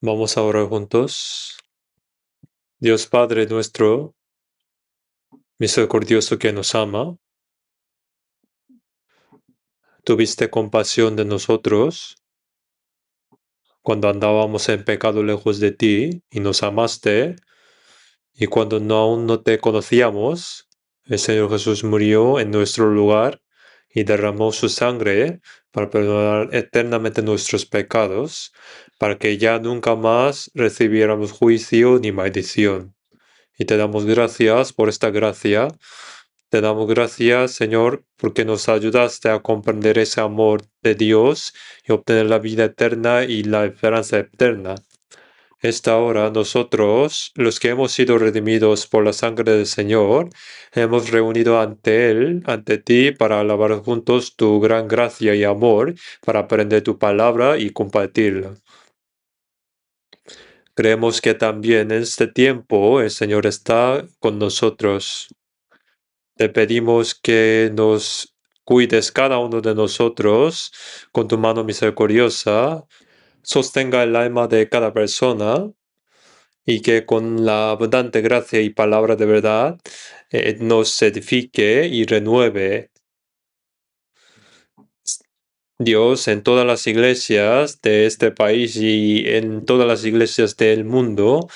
Vamos a orar juntos. Dios Padre nuestro, misericordioso que nos ama, tuviste compasión de nosotros cuando andábamos en pecado lejos de ti y nos amaste, y cuando aún no te conocíamos, el Señor Jesús murió en nuestro lugar y derramó su sangre para perdonar eternamente nuestros pecados, para que ya nunca más recibiéramos juicio ni maldición. Y te damos gracias por esta gracia. Te damos gracias, Señor, porque nos ayudaste a comprender ese amor de Dios y obtener la vida eterna y la esperanza eterna. Esta hora nosotros, los que hemos sido redimidos por la sangre del Señor, hemos reunido ante Él, ante ti, para alabar juntos tu gran gracia y amor, para aprender tu palabra y compartirla. Creemos que también en este tiempo el Señor está con nosotros. Te pedimos que nos cuides cada uno de nosotros con tu mano misericordiosa, sostenga el alma de cada persona y que con la abundante gracia y palabra de verdad nos edifique y renueve. Dios, en todas las iglesias de este país y en todas las iglesias del mundo,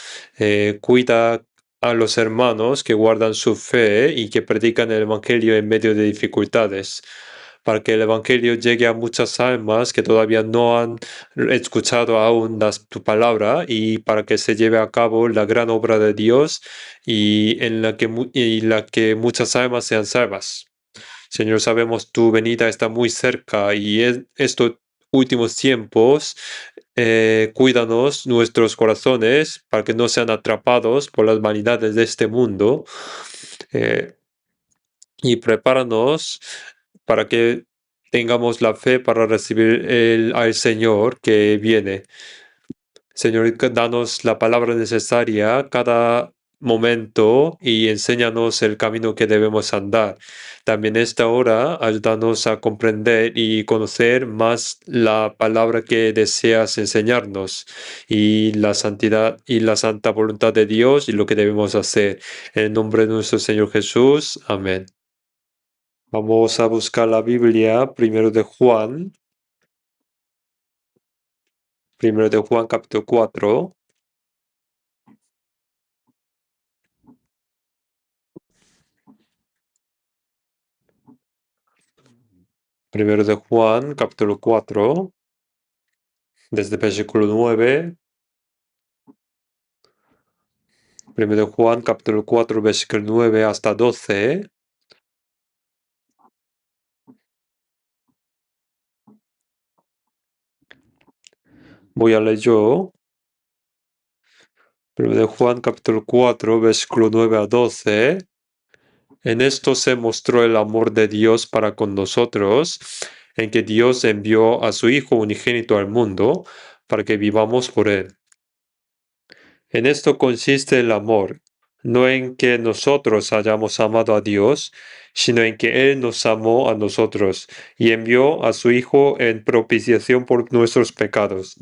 cuida a los hermanos que guardan su fe y que predican el Evangelio en medio de dificultades, para que el Evangelio llegue a muchas almas que todavía no han escuchado aún tu palabra, y para que se lleve a cabo la gran obra de Dios y en la que muchas almas sean salvas. Señor, sabemos tu venida está muy cerca y en estos últimos tiempos, cuídanos nuestros corazones para que no sean atrapados por las vanidades de este mundo, eh, y prepáranos para que tengamos la fe para recibir al Señor que viene. Señor, danos la palabra necesaria cada momento y enséñanos el camino que debemos andar. También esta hora, ayúdanos a comprender y conocer más la palabra que deseas enseñarnos y la santidad y la santa voluntad de Dios y lo que debemos hacer. En el nombre de nuestro Señor Jesús. Amén. Vamos a buscar la Biblia, primero de Juan capítulo 4. Primero de Juan, capítulo 4, desde el versículo 9. Primero de Juan, capítulo 4, versículo 9 hasta 12. Voy a leer yo. Primero de Juan, capítulo 4, versículo 9 a 12. En esto se mostró el amor de Dios para con nosotros, en que Dios envió a su Hijo unigénito al mundo para que vivamos por él. En esto consiste el amor, no en que nosotros hayamos amado a Dios, sino en que Él nos amó a nosotros y envió a su Hijo en propiciación por nuestros pecados.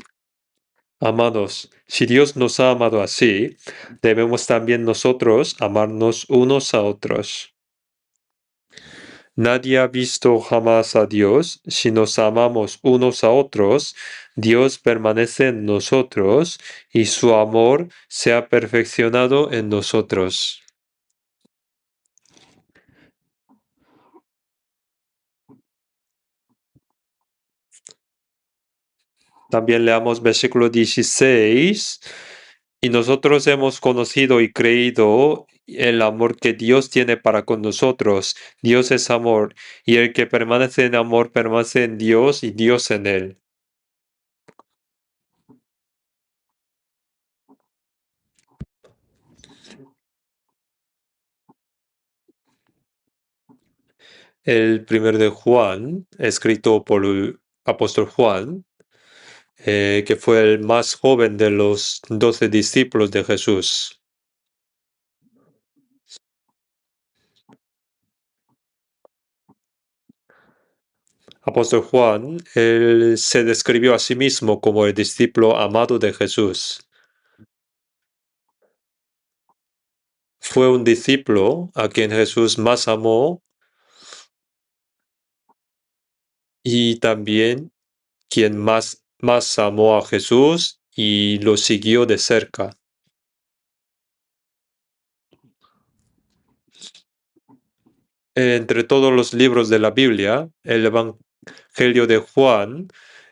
Amados, si Dios nos ha amado así, debemos también nosotros amarnos unos a otros. Nadie ha visto jamás a Dios. Si nos amamos unos a otros, Dios permanece en nosotros y su amor se ha perfeccionado en nosotros. También leamos versículo 16. Y nosotros hemos conocido y creído el amor que Dios tiene para con nosotros. Dios es amor, y el que permanece en amor permanece en Dios y Dios en él. El primer de Juan, escrito por el apóstol Juan, que fue el más joven de los 12 discípulos de Jesús. Apóstol Juan, él se describió a sí mismo como el discípulo amado de Jesús. Fue un discípulo a quien Jesús más amó y también quien más amó a Jesús y lo siguió de cerca. Entre todos los libros de la Biblia, el Evangelio de Juan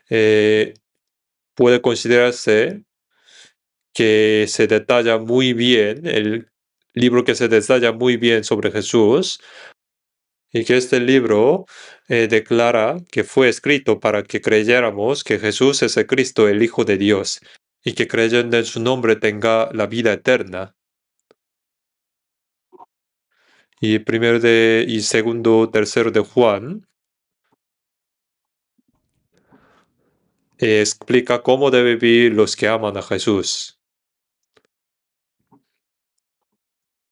eh, puede considerarse que se detalla muy bien, el libro que se detalla muy bien sobre Jesús, y que este libro declara que fue escrito para que creyéramos que Jesús es el Cristo, el Hijo de Dios, y que creyendo en su nombre tenga la vida eterna. Y y segundo, tercero de Juan explica cómo deben vivir los que aman a Jesús.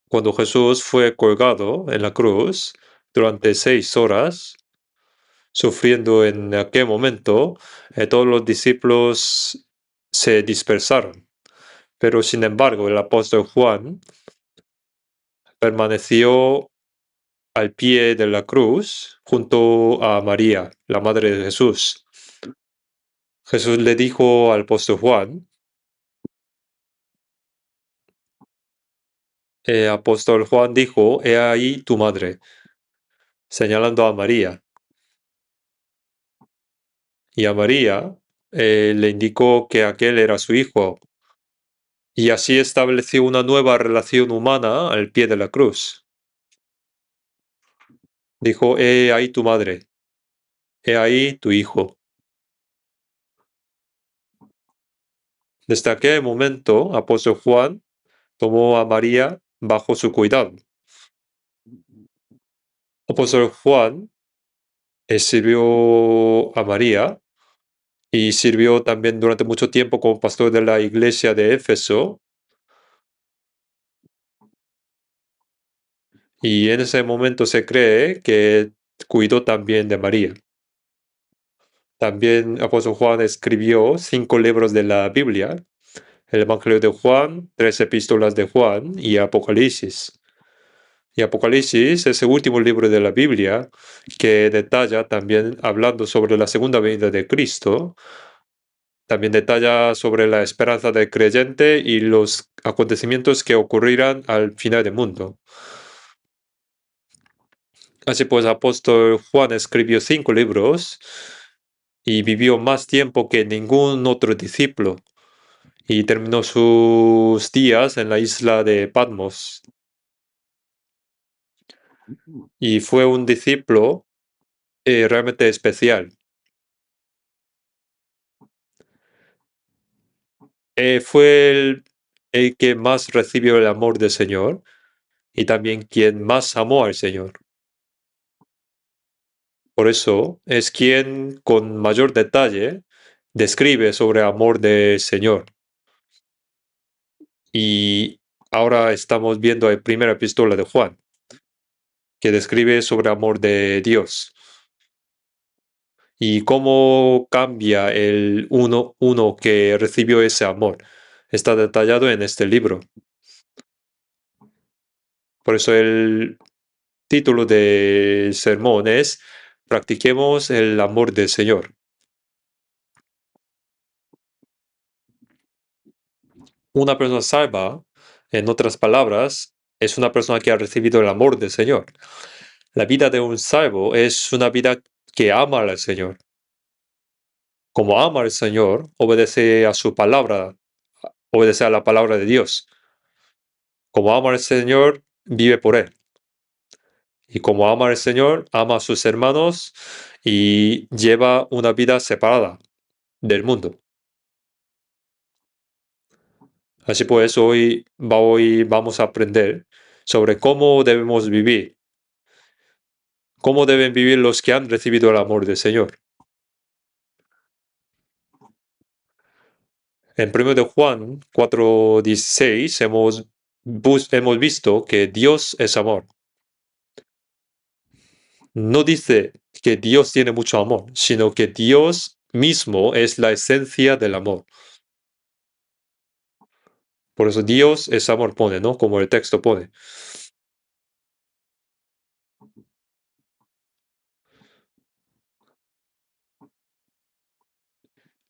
Cuando Jesús fue colgado en la cruz durante 6 horas, sufriendo en aquel momento, todos los discípulos se dispersaron. Pero sin embargo, el apóstol Juan permaneció al pie de la cruz junto a María, la madre de Jesús. Jesús le dijo al apóstol Juan, apóstol Juan dijo, he ahí tu madre, señalando a María. Y a María le indicó que aquel era su hijo. Y así estableció una nueva relación humana al pie de la cruz. Dijo, he ahí tu madre, he ahí tu hijo. Desde aquel momento, apóstol Juan tomó a María bajo su cuidado. Apóstol Juan sirvió a María y sirvió también durante mucho tiempo como pastor de la iglesia de Éfeso. Y en ese momento se cree que cuidó también de María. También apóstol Juan escribió 5 libros de la Biblia, el Evangelio de Juan, 3 epístolas de Juan y Apocalipsis. Y Apocalipsis es el último libro de la Biblia que detalla también, hablando sobre la segunda venida de Cristo, también detalla sobre la esperanza del creyente y los acontecimientos que ocurrirán al final del mundo. Así pues, apóstol Juan escribió 5 libros y vivió más tiempo que ningún otro discípulo y terminó sus días en la isla de Patmos. Y fue un discípulo realmente especial. Fue el que más recibió el amor del Señor y también quien más amó al Señor. Por eso es quien con mayor detalle describe sobre el amor del Señor. Y ahora estamos viendo la primera epístola de Juan, que describe sobre el amor de Dios. Y cómo cambia el uno que recibió ese amor. Está detallado en este libro. Por eso el título del sermón es Practiquemos el amor del Señor. Una persona salva, en otras palabras, es una persona que ha recibido el amor del Señor. La vida de un salvo es una vida que ama al Señor. Como ama al Señor, obedece a su palabra, obedece a la palabra de Dios. Como ama al Señor, vive por Él. Y como ama al Señor, ama a sus hermanos y lleva una vida separada del mundo. Así pues, hoy vamos a aprender sobre cómo debemos vivir, cómo deben vivir los que han recibido el amor del Señor. En 1 de Juan 4:16 hemos visto que Dios es amor. No dice que Dios tiene mucho amor, sino que Dios mismo es la esencia del amor. Por eso Dios es amor, pone, ¿no? Como el texto pone.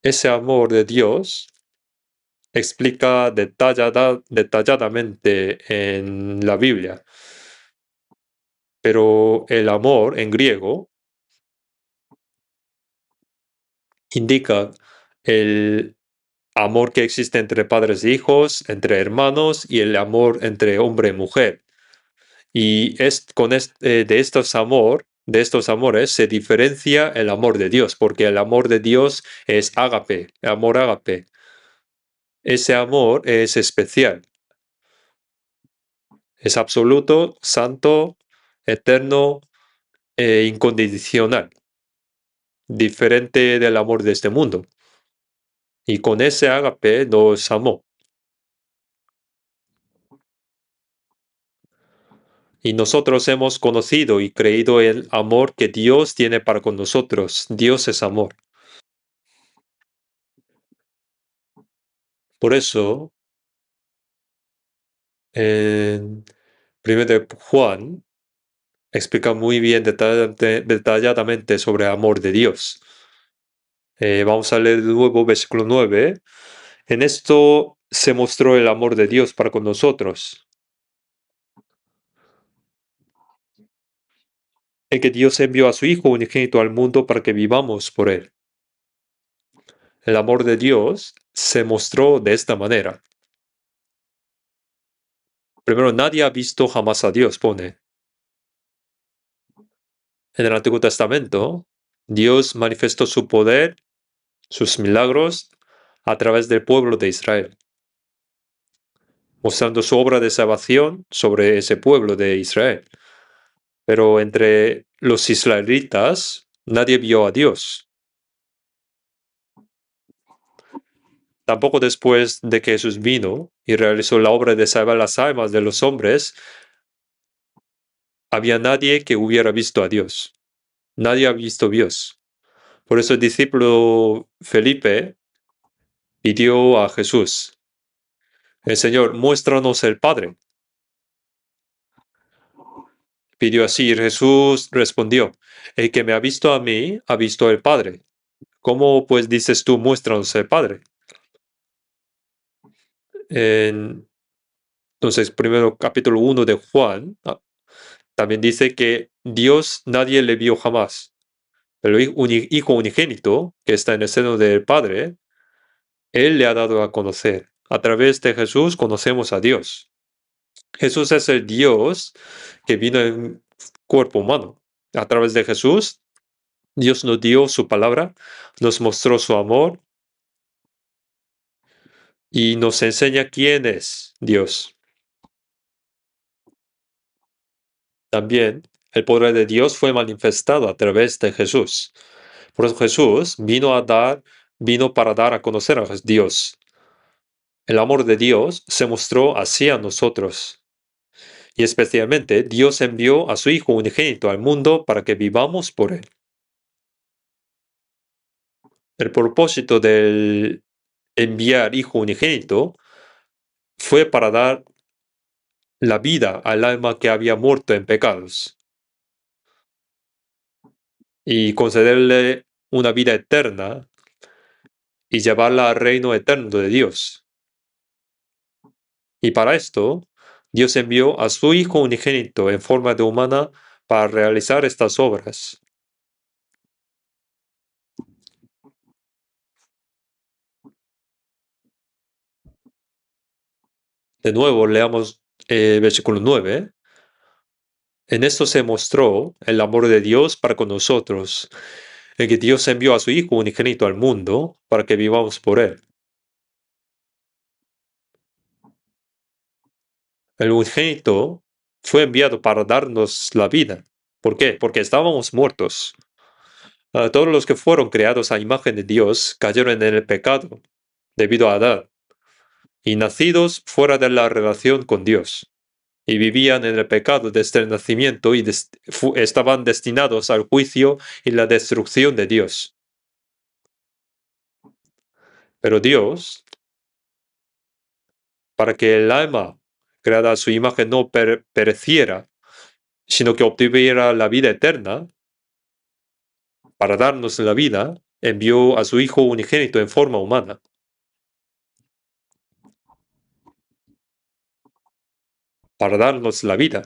Ese amor de Dios explica detalladamente en la Biblia, pero el amor en griego indica el amor que existe entre padres e hijos, entre hermanos y el amor entre hombre y mujer. Y de estos amores se diferencia el amor de Dios, porque el amor de Dios es ágape, amor ágape. Ese amor es especial, es absoluto, santo, eterno e incondicional, diferente del amor de este mundo. Y con ese ágape nos amó. Y nosotros hemos conocido y creído el amor que Dios tiene para con nosotros. Dios es amor. Por eso, en 1 de Juan explica muy bien detalladamente sobre el amor de Dios. Vamos a leer de nuevo versículo 9. En esto se mostró el amor de Dios para con nosotros, en que Dios envió a su Hijo unigénito al mundo para que vivamos por él. El amor de Dios se mostró de esta manera. Primero, nadie ha visto jamás a Dios, pone. En el Antiguo Testamento, Dios manifestó su poder, sus milagros, a través del pueblo de Israel, mostrando su obra de salvación sobre ese pueblo de Israel. Pero entre los israelitas, nadie vio a Dios. Tampoco después de que Jesús vino y realizó la obra de salvar las almas de los hombres, había nadie que hubiera visto a Dios. Nadie ha visto a Dios. Por eso el discípulo Felipe pidió a Jesús, el Señor, muéstranos el Padre. Pidió así y Jesús respondió, el que me ha visto a mí, ha visto al Padre. ¿Cómo pues dices tú, muéstranos el Padre? En, entonces, primero capítulo 1 de Juan, también dice que Dios nadie le vio jamás. El Hijo unigénito, que está en el seno del Padre, Él le ha dado a conocer. A través de Jesús conocemos a Dios. Jesús es el Dios que vino en cuerpo humano. A través de Jesús, Dios nos dio su palabra, nos mostró su amor y nos enseña quién es Dios. También el poder de Dios fue manifestado a través de Jesús. Por eso Jesús vino para dar a conocer a Dios. El amor de Dios se mostró así a nosotros. Y especialmente Dios envió a su Hijo unigénito al mundo para que vivamos por Él. El propósito del enviar Hijo unigénito fue para dar la vida al alma que había muerto en pecados y concederle una vida eterna y llevarla al reino eterno de Dios. Y para esto, Dios envió a su Hijo unigénito en forma de humana para realizar estas obras. De nuevo, leamos versículo 9. En esto se mostró el amor de Dios para con nosotros, en que Dios envió a su Hijo unigénito al mundo para que vivamos por Él. El unigénito fue enviado para darnos la vida. ¿Por qué? Porque estábamos muertos. Todos los que fueron creados a imagen de Dios cayeron en el pecado debido a Adán y nacidos fuera de la relación con Dios. y vivían en el pecado desde el nacimiento y estaban destinados al juicio y la destrucción de Dios. Pero Dios, para que el alma creada a su imagen no pereciera, sino que obtuviera la vida eterna, para darnos la vida, envió a su Hijo unigénito en forma humana. Para darnos la vida.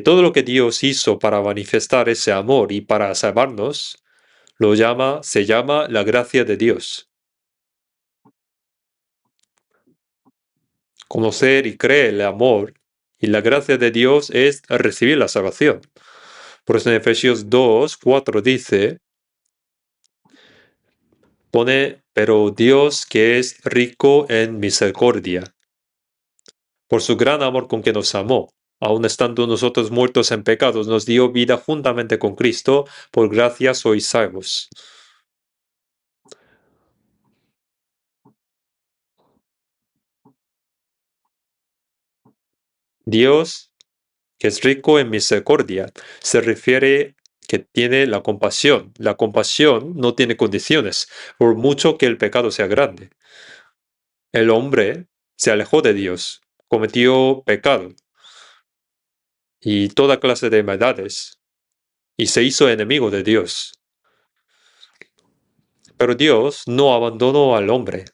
Todo lo que Dios hizo para manifestar ese amor y para salvarnos, se llama la gracia de Dios. Conocer y creer el amor y la gracia de Dios es recibir la salvación. Por eso en Efesios 2, 4 dice, pero Dios que es rico en misericordia, por su gran amor con que nos amó, aun estando nosotros muertos en pecados, nos dio vida juntamente con Cristo, por gracia sois salvos. Dios, que es rico en misericordia, se refiere que tiene la compasión. La compasión no tiene condiciones, por mucho que el pecado sea grande. El hombre se alejó de Dios, cometió pecado y toda clase de maldades, y se hizo enemigo de Dios. Pero Dios no abandonó al hombre.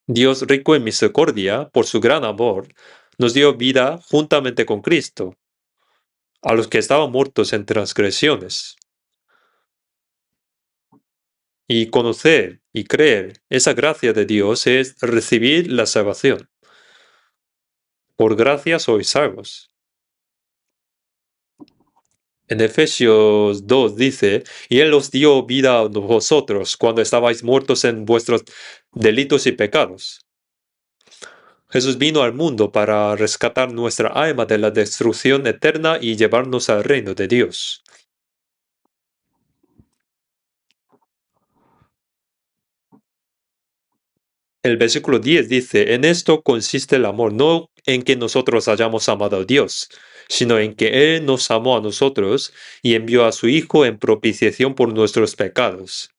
Dios, rico en misericordia, por su gran amor, nos dio vida juntamente con Cristo, a los que estaban muertos en transgresiones. Y conocer y creer esa gracia de Dios es recibir la salvación. Por gracia sois salvos. En Efesios 2 dice, y Él os dio vida a vosotros cuando estabais muertos en vuestros delitos y pecados. Jesús vino al mundo para rescatar nuestra alma de la destrucción eterna y llevarnos al reino de Dios. El versículo 10 dice, en esto consiste el amor, no en que nosotros hayamos amado a Dios, sino en que Él nos amó a nosotros y envió a su Hijo en propiciación por nuestros pecados.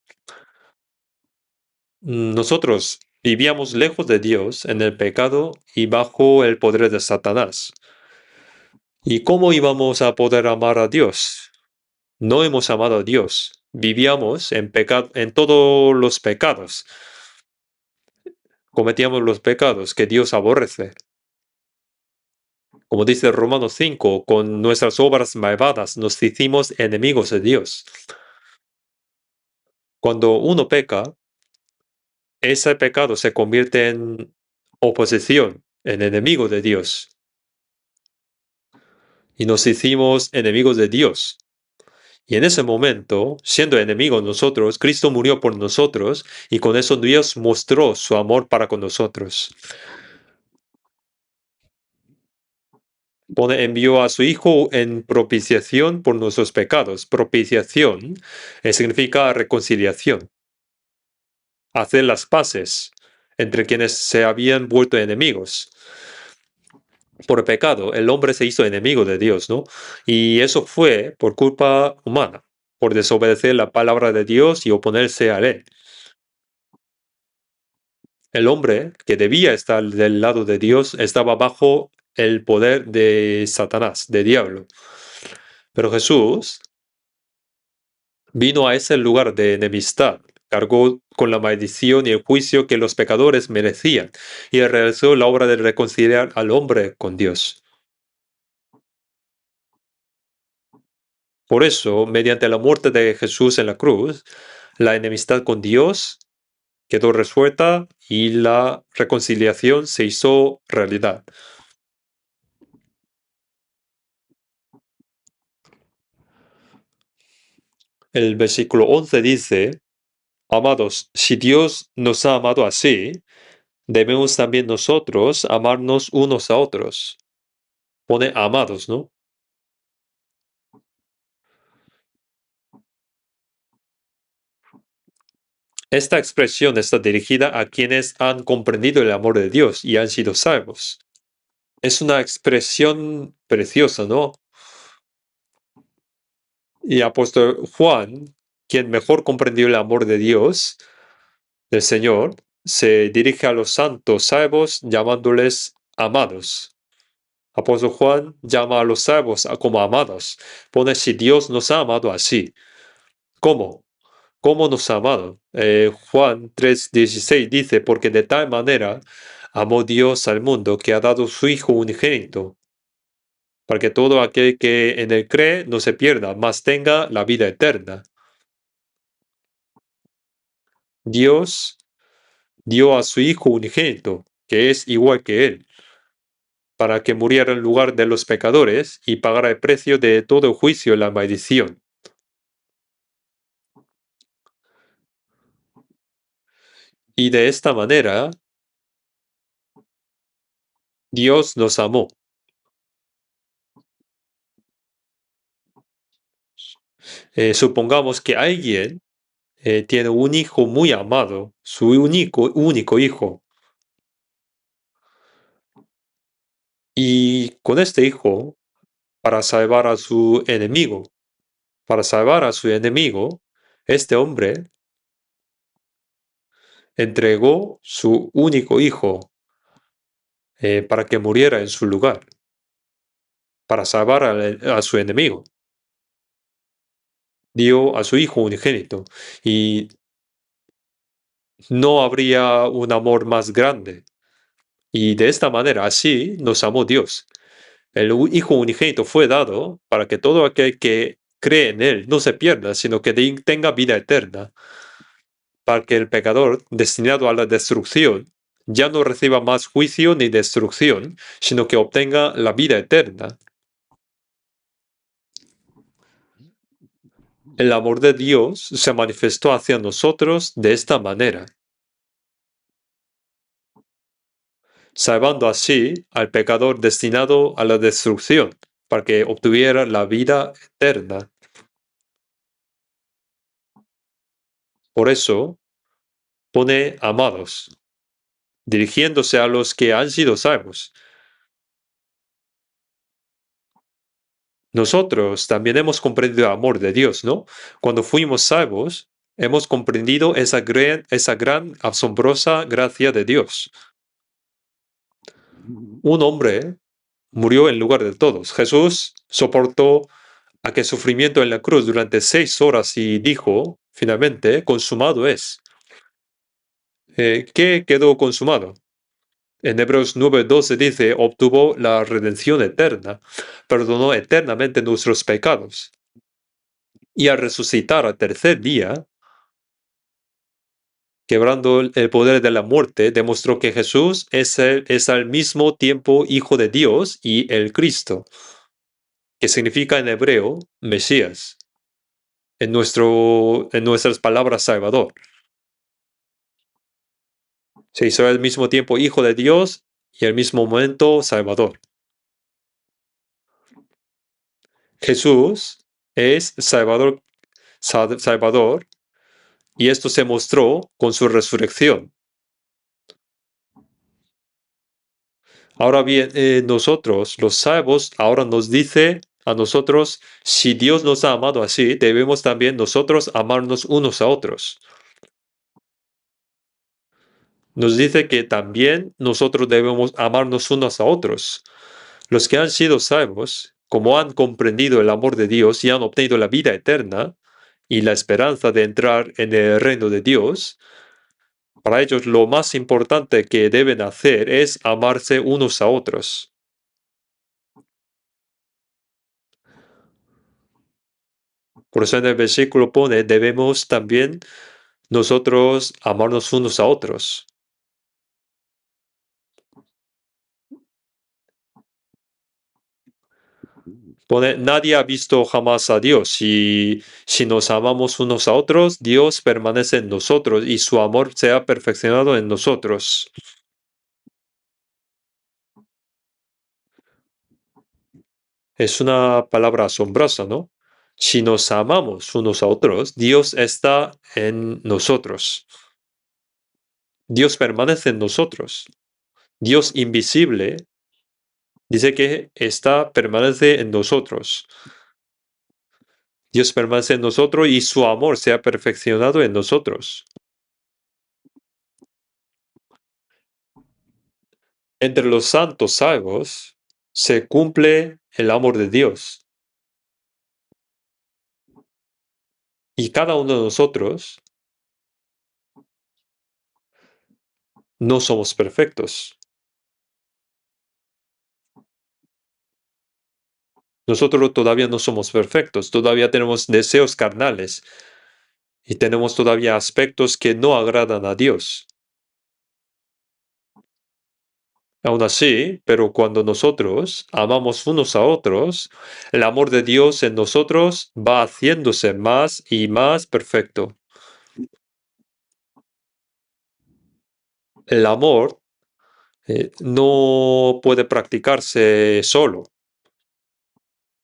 Nosotros vivíamos lejos de Dios en el pecado y bajo el poder de Satanás. ¿Y cómo íbamos a poder amar a Dios? No hemos amado a Dios. Vivíamos en todos los pecados. Cometíamos los pecados que Dios aborrece. Como dice Romanos 5, con nuestras obras malvadas nos hicimos enemigos de Dios. Cuando uno peca, ese pecado se convierte en oposición, en enemigo de Dios. Y nos hicimos enemigos de Dios. Y en ese momento, siendo enemigos nosotros, Cristo murió por nosotros y con eso Dios mostró su amor para con nosotros. Envió a su Hijo en propiciación por nuestros pecados. Propiciación significa reconciliación. Hacer las paces entre quienes se habían vuelto enemigos. Por pecado, el hombre se hizo enemigo de Dios, ¿no? Y eso fue por culpa humana, por desobedecer la palabra de Dios y oponerse a él. El hombre, que debía estar del lado de Dios, estaba bajo el poder de Satanás, de diablo. Pero Jesús vino a ese lugar de enemistad, cargó con la maldición y el juicio que los pecadores merecían, y realizó la obra de reconciliar al hombre con Dios. Por eso, mediante la muerte de Jesús en la cruz, la enemistad con Dios quedó resuelta y la reconciliación se hizo realidad. El versículo 11 dice, amados, si Dios nos ha amado así, debemos también nosotros amarnos unos a otros. Pone amados, ¿no? Esta expresión está dirigida a quienes han comprendido el amor de Dios y han sido salvos. Es una expresión preciosa, ¿no? Y apóstol Juan, quien mejor comprendió el amor de Dios, del Señor, se dirige a los santos salvos llamándoles amados. Apóstol Juan llama a los salvos como amados. Pone si Dios nos ha amado así. ¿Cómo? ¿Cómo nos ha amado? Juan 3:16 dice, porque de tal manera amó Dios al mundo que ha dado su Hijo unigénito, para que todo aquel que en él cree no se pierda, mas tenga la vida eterna. Dios dio a su Hijo unigénito, que es igual que Él, para que muriera en lugar de los pecadores y pagara el precio de todo juicio y la maldición. Y de esta manera, Dios nos amó. Supongamos que alguien tiene un hijo muy amado, su único hijo, y con este hijo, para salvar a su enemigo, este hombre entregó su único hijo para que muriera en su lugar, para salvar a su enemigo. Dio a su hijo unigénito y no habría un amor más grande. Y de esta manera, así nos amó Dios. El Hijo unigénito fue dado para que todo aquel que cree en Él no se pierda, sino que tenga vida eterna, para que el pecador, destinado a la destrucción, ya no reciba más juicio ni destrucción, sino que obtenga la vida eterna. El amor de Dios se manifestó hacia nosotros de esta manera, salvando así al pecador destinado a la destrucción, para que obtuviera la vida eterna. Por eso pone amados, dirigiéndose a los que han sido salvos. Nosotros también hemos comprendido el amor de Dios, ¿no? Cuando fuimos salvos, hemos comprendido esa gran, asombrosa gracia de Dios. Un hombre murió en lugar de todos. Jesús soportó aquel sufrimiento en la cruz durante 6 horas y dijo, finalmente, consumado es. ¿Qué quedó consumado? En Hebreos 9:12 dice, obtuvo la redención eterna, perdonó eternamente nuestros pecados. Y al resucitar al tercer día, quebrando el poder de la muerte, demostró que Jesús es al mismo tiempo Hijo de Dios y el Cristo, que significa en hebreo Mesías, en nuestras palabras Salvador. Se hizo al mismo tiempo Hijo de Dios y al mismo momento Salvador. Jesús es Salvador, y esto se mostró con su resurrección. Ahora bien, nosotros, los salvos, ahora nos dice a nosotros, si Dios nos ha amado así, debemos también nosotros amarnos unos a otros. Nos dice que también nosotros debemos amarnos unos a otros. Los que han sido salvos, como han comprendido el amor de Dios y han obtenido la vida eterna y la esperanza de entrar en el reino de Dios, para ellos lo más importante que deben hacer es amarse unos a otros. Por eso en el versículo pone, debemos también nosotros amarnos unos a otros. Pone, nadie ha visto jamás a Dios. Y si nos amamos unos a otros, Dios permanece en nosotros y su amor se ha perfeccionado en nosotros. Es una palabra asombrosa, ¿no? Si nos amamos unos a otros, Dios está en nosotros. Dios permanece en nosotros. Dios invisible Dice que permanece en nosotros. Dios permanece en nosotros y su amor se ha perfeccionado en nosotros. Entre los santos salvos se cumple el amor de Dios. Y cada uno de nosotros no somos perfectos. Nosotros todavía no somos perfectos, todavía tenemos deseos carnales y tenemos todavía aspectos que no agradan a Dios. Aún así, pero cuando nosotros amamos unos a otros, el amor de Dios en nosotros va haciéndose más y más perfecto. El amor no puede practicarse solo.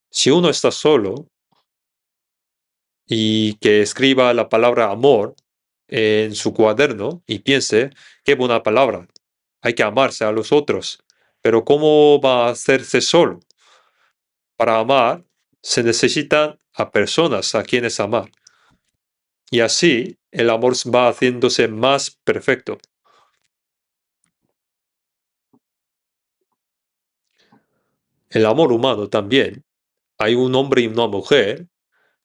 Si uno está solo y que escriba la palabra amor en su cuaderno y piense, qué buena palabra, hay que amarse a los otros, pero ¿cómo va a hacerse solo? Para amar se necesitan a personas a quienes amar. Y así el amor va haciéndose más perfecto. El amor humano también. Hay un hombre y una mujer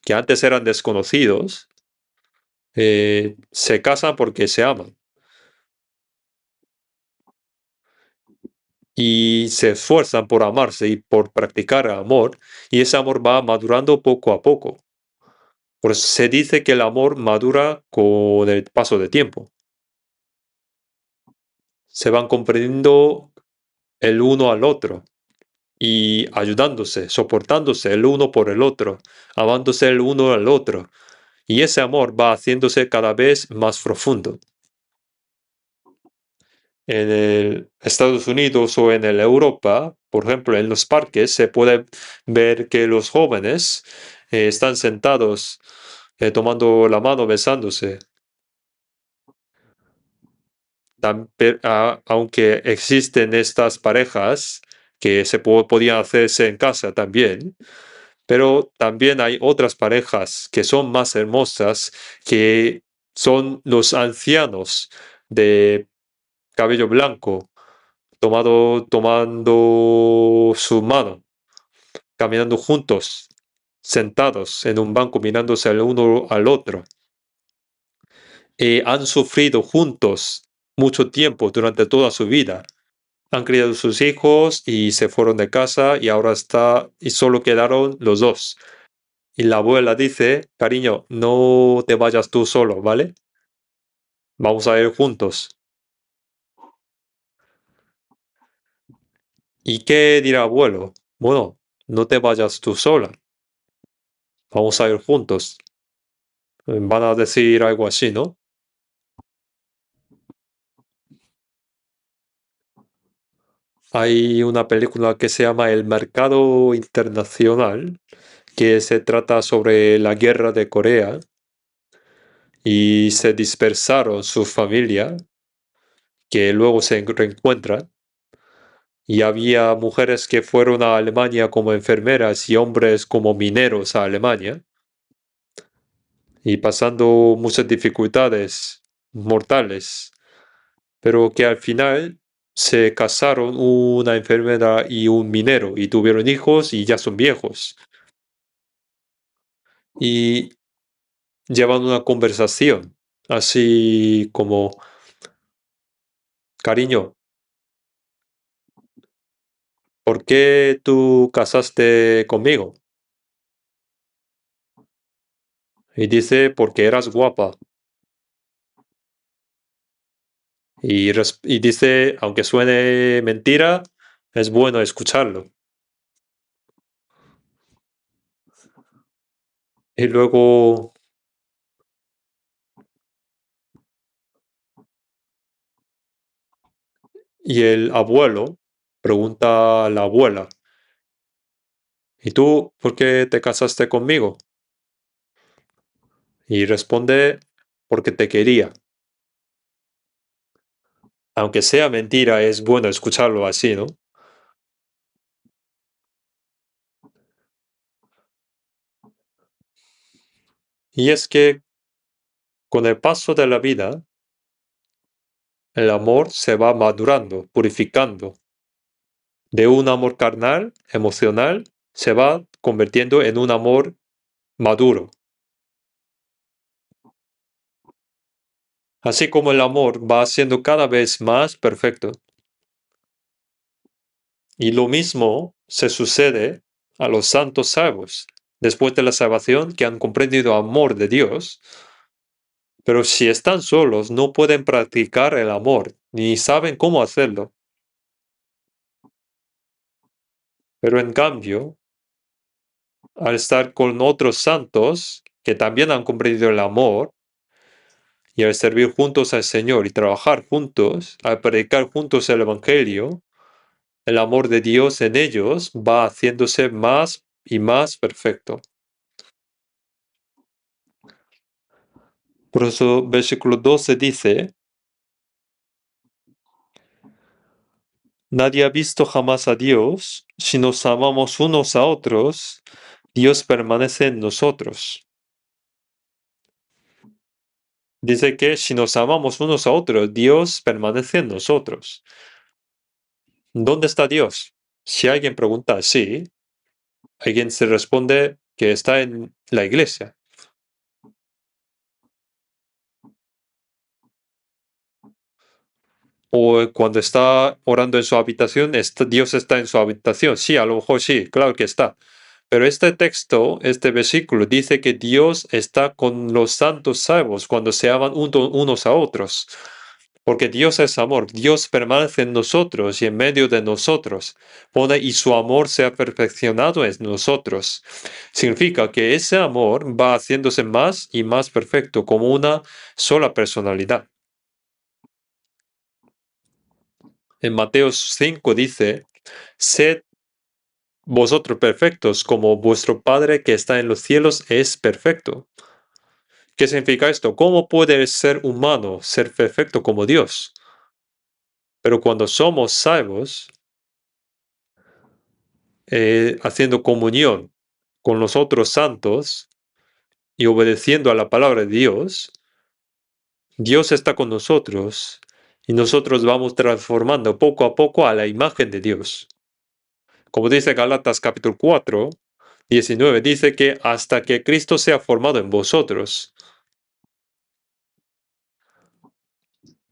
que antes eran desconocidos, se casan porque se aman y se esfuerzan por amarse y por practicar amor, y ese amor va madurando poco a poco. Por eso se dice que el amor madura con el paso de tiempo. Se van comprendiendo el uno al otro y ayudándose, soportándose el uno por el otro, amándose el uno al otro. Y ese amor va haciéndose cada vez más profundo. En el Estados Unidos o en el Europa, por ejemplo, en los parques se puede ver que los jóvenes están sentados tomando la mano, besándose. Aunque existen estas parejas que podían hacerse en casa también, pero también hay otras parejas que son más hermosas, que son los ancianos de cabello blanco, tomando su mano, caminando juntos, sentados en un banco mirándose el uno al otro. Han sufrido juntos mucho tiempo durante toda su vida. Han criado sus hijos y se fueron de casa y ahora y solo quedaron los dos. Y la abuela dice, cariño, no te vayas tú solo, ¿vale? Vamos a ir juntos. ¿Y qué dirá abuelo? Bueno, no te vayas tú sola. Vamos a ir juntos. Van a decir algo así, ¿no? Hay una película que se llama El Mercado Internacional, que se trata sobre la guerra de Corea y se dispersaron su familia, que luego se reencuentran. Y había mujeres que fueron a Alemania como enfermeras y hombres como mineros a Alemania, y pasando muchas dificultades mortales, pero que al final se casaron una enfermera y un minero y tuvieron hijos y ya son viejos. Y llevan una conversación así como, cariño, ¿por qué tú casaste conmigo? Y dice, porque eras guapa. Y dice, aunque suene mentira, es bueno escucharlo. Y luego, y el abuelo pregunta a la abuela, ¿y tú por qué te casaste conmigo? Y responde, porque te quería. Aunque sea mentira, es bueno escucharlo así, ¿no? Y es que con el paso de la vida, el amor se va madurando, purificando. De un amor carnal, emocional, se va convirtiendo en un amor maduro. Así como el amor va siendo cada vez más perfecto. Y lo mismo se sucede a los santos salvos, después de la salvación, que han comprendido el amor de Dios, pero si están solos no pueden practicar el amor, ni saben cómo hacerlo. Pero en cambio, al estar con otros santos que también han comprendido el amor, y al servir juntos al Señor y trabajar juntos, al predicar juntos el Evangelio, el amor de Dios en ellos va haciéndose más y más perfecto. Por eso, versículo 12 dice: Nadie ha visto jamás a Dios. Si nos amamos unos a otros, Dios permanece en nosotros. Dice que si nos amamos unos a otros, Dios permanece en nosotros. ¿Dónde está Dios? Si alguien pregunta así, alguien se responde que está en la iglesia. O cuando está orando en su habitación, Dios está en su habitación. Sí, a lo mejor sí, claro que está. Pero este texto, este versículo, dice que Dios está con los santos salvos cuando se aman unos a otros. Porque Dios es amor, Dios permanece en nosotros y en medio de nosotros. Y su amor se ha perfeccionado en nosotros. Significa que ese amor va haciéndose más y más perfecto como una sola personalidad. En Mateo 5 dice: Sed vosotros perfectos como vuestro Padre que está en los cielos es perfecto. ¿Qué significa esto? ¿Cómo puede el ser humano ser perfecto como Dios? Pero cuando somos salvos, haciendo comunión con los otros santos y obedeciendo a la palabra de Dios, Dios está con nosotros y nosotros vamos transformando poco a poco a la imagen de Dios. Como dice Galatas capítulo 4, 19, dice que hasta que Cristo sea formado en vosotros,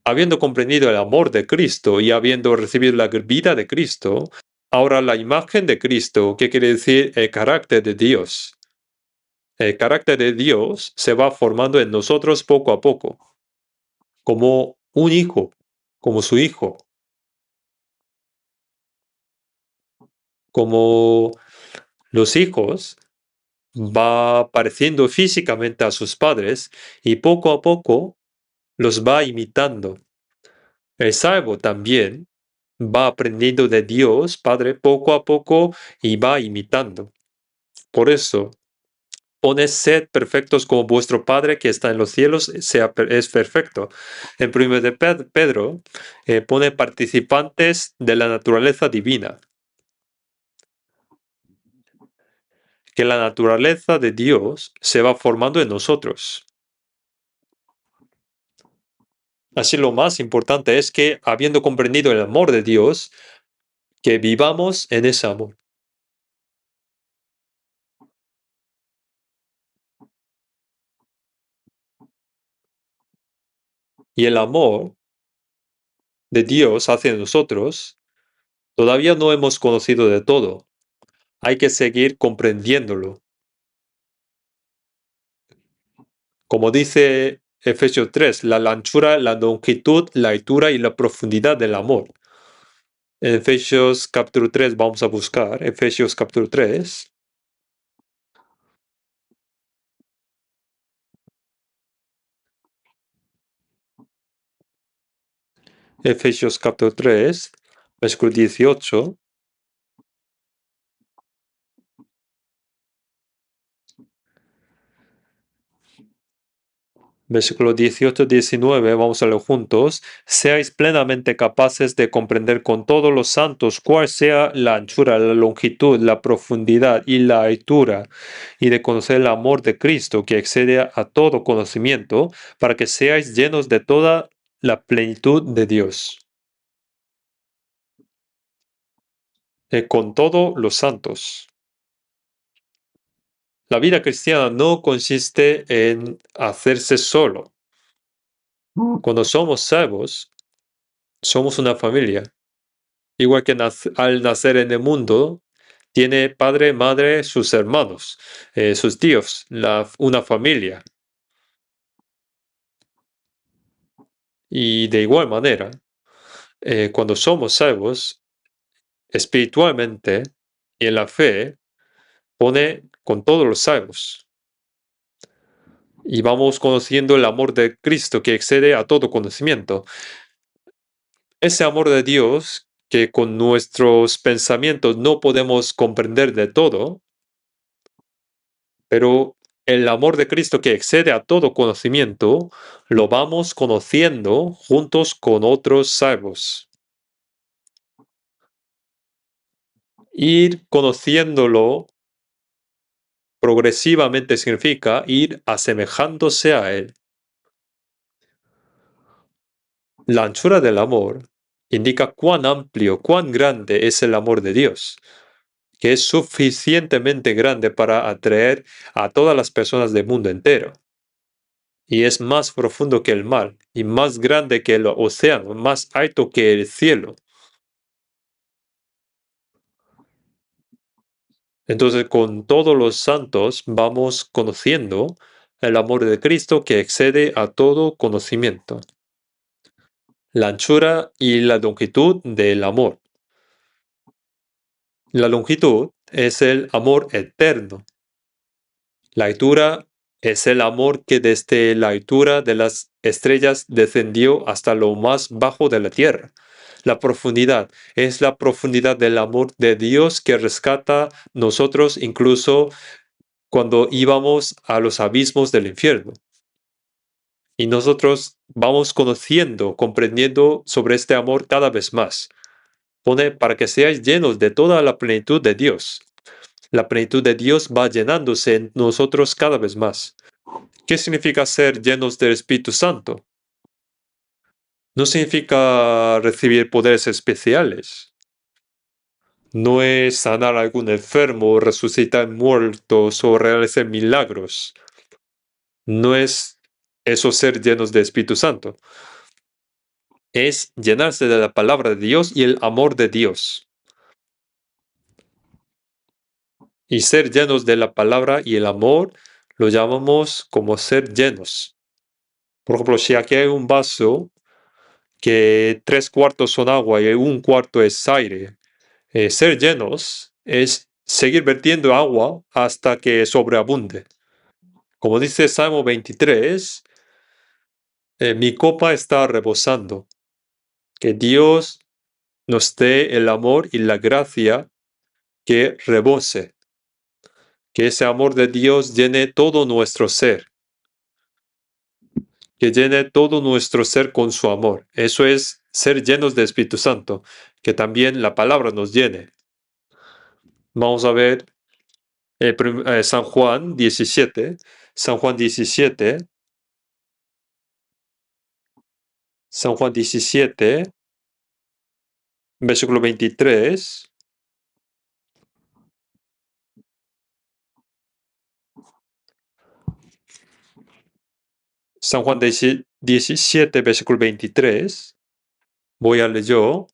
habiendo comprendido el amor de Cristo y habiendo recibido la vida de Cristo, ahora la imagen de Cristo, que quiere decir el carácter de Dios. El carácter de Dios se va formando en nosotros poco a poco, como un hijo, como su hijo, como los hijos va pareciendo físicamente a sus padres y poco a poco los va imitando. El salvo también va aprendiendo de Dios, Padre, poco a poco y va imitando. Por eso, poned sed perfectos como vuestro Padre que está en los cielos es perfecto. En 1 de Pedro pone participantes de la naturaleza divina. Que la naturaleza de Dios se va formando en nosotros. Así lo más importante es que, habiendo comprendido el amor de Dios, que vivamos en ese amor. Y el amor de Dios hacia nosotros, todavía no hemos conocido de todo. Hay que seguir comprendiéndolo. Como dice Efesios 3, la anchura, la longitud, la altura y la profundidad del amor. En Efesios capítulo 3 vamos a buscar, Efesios capítulo 3. Efesios capítulo 3, versículo 18. Versículo 18-19, vamos a leer juntos. Seáis plenamente capaces de comprender con todos los santos cuál sea la anchura, la longitud, la profundidad y la altura, y de conocer el amor de Cristo que excede a todo conocimiento, para que seáis llenos de toda la plenitud de Dios. Con todos los santos. La vida cristiana no consiste en hacerse solo. Cuando somos salvos, somos una familia. Igual que al nacer en el mundo, tiene padre, madre, sus hermanos, sus tíos, una familia. Y de igual manera, cuando somos salvos, espiritualmente y en la fe, pone con todos los salvos. Y vamos conociendo el amor de Cristo que excede a todo conocimiento. Ese amor de Dios que con nuestros pensamientos no podemos comprender de todo, pero el amor de Cristo que excede a todo conocimiento, lo vamos conociendo juntos con otros salvos. Ir conociéndolo progresivamente significa ir asemejándose a Él. La anchura del amor indica cuán amplio, cuán grande es el amor de Dios, que es suficientemente grande para atraer a todas las personas del mundo entero. Y es más profundo que el mar, y más grande que el océano, más alto que el cielo. Entonces, con todos los santos vamos conociendo el amor de Cristo que excede a todo conocimiento. La anchura y la longitud del amor. La longitud es el amor eterno. La altura es el amor que desde la altura de las estrellas descendió hasta lo más bajo de la tierra. La profundidad es la profundidad del amor de Dios que rescata nosotros incluso cuando íbamos a los abismos del infierno. Y nosotros vamos conociendo, comprendiendo sobre este amor cada vez más. Pone para que seáis llenos de toda la plenitud de Dios. La plenitud de Dios va llenándose en nosotros cada vez más. ¿Qué significa ser llenos del Espíritu Santo? No significa recibir poderes especiales. No es sanar a algún enfermo, resucitar muertos o realizar milagros. No es eso ser llenos de Espíritu Santo. Es llenarse de la palabra de Dios y el amor de Dios. Y ser llenos de la palabra y el amor lo llamamos como ser llenos. Por ejemplo, si aquí hay un vaso que 3/4 son agua y 1/4 es aire, ser llenos es seguir vertiendo agua hasta que sobreabunde. Como dice Salmo 23, mi copa está rebosando. Que Dios nos dé el amor y la gracia que rebose. Que ese amor de Dios llene todo nuestro ser. Que llene todo nuestro ser con su amor. Eso es ser llenos de Espíritu Santo. Que también la palabra nos llene. Vamos a ver San Juan 17. San Juan 17. San Juan 17, versículo 23. San Juan 17, versículo 23. Voy a leer yo.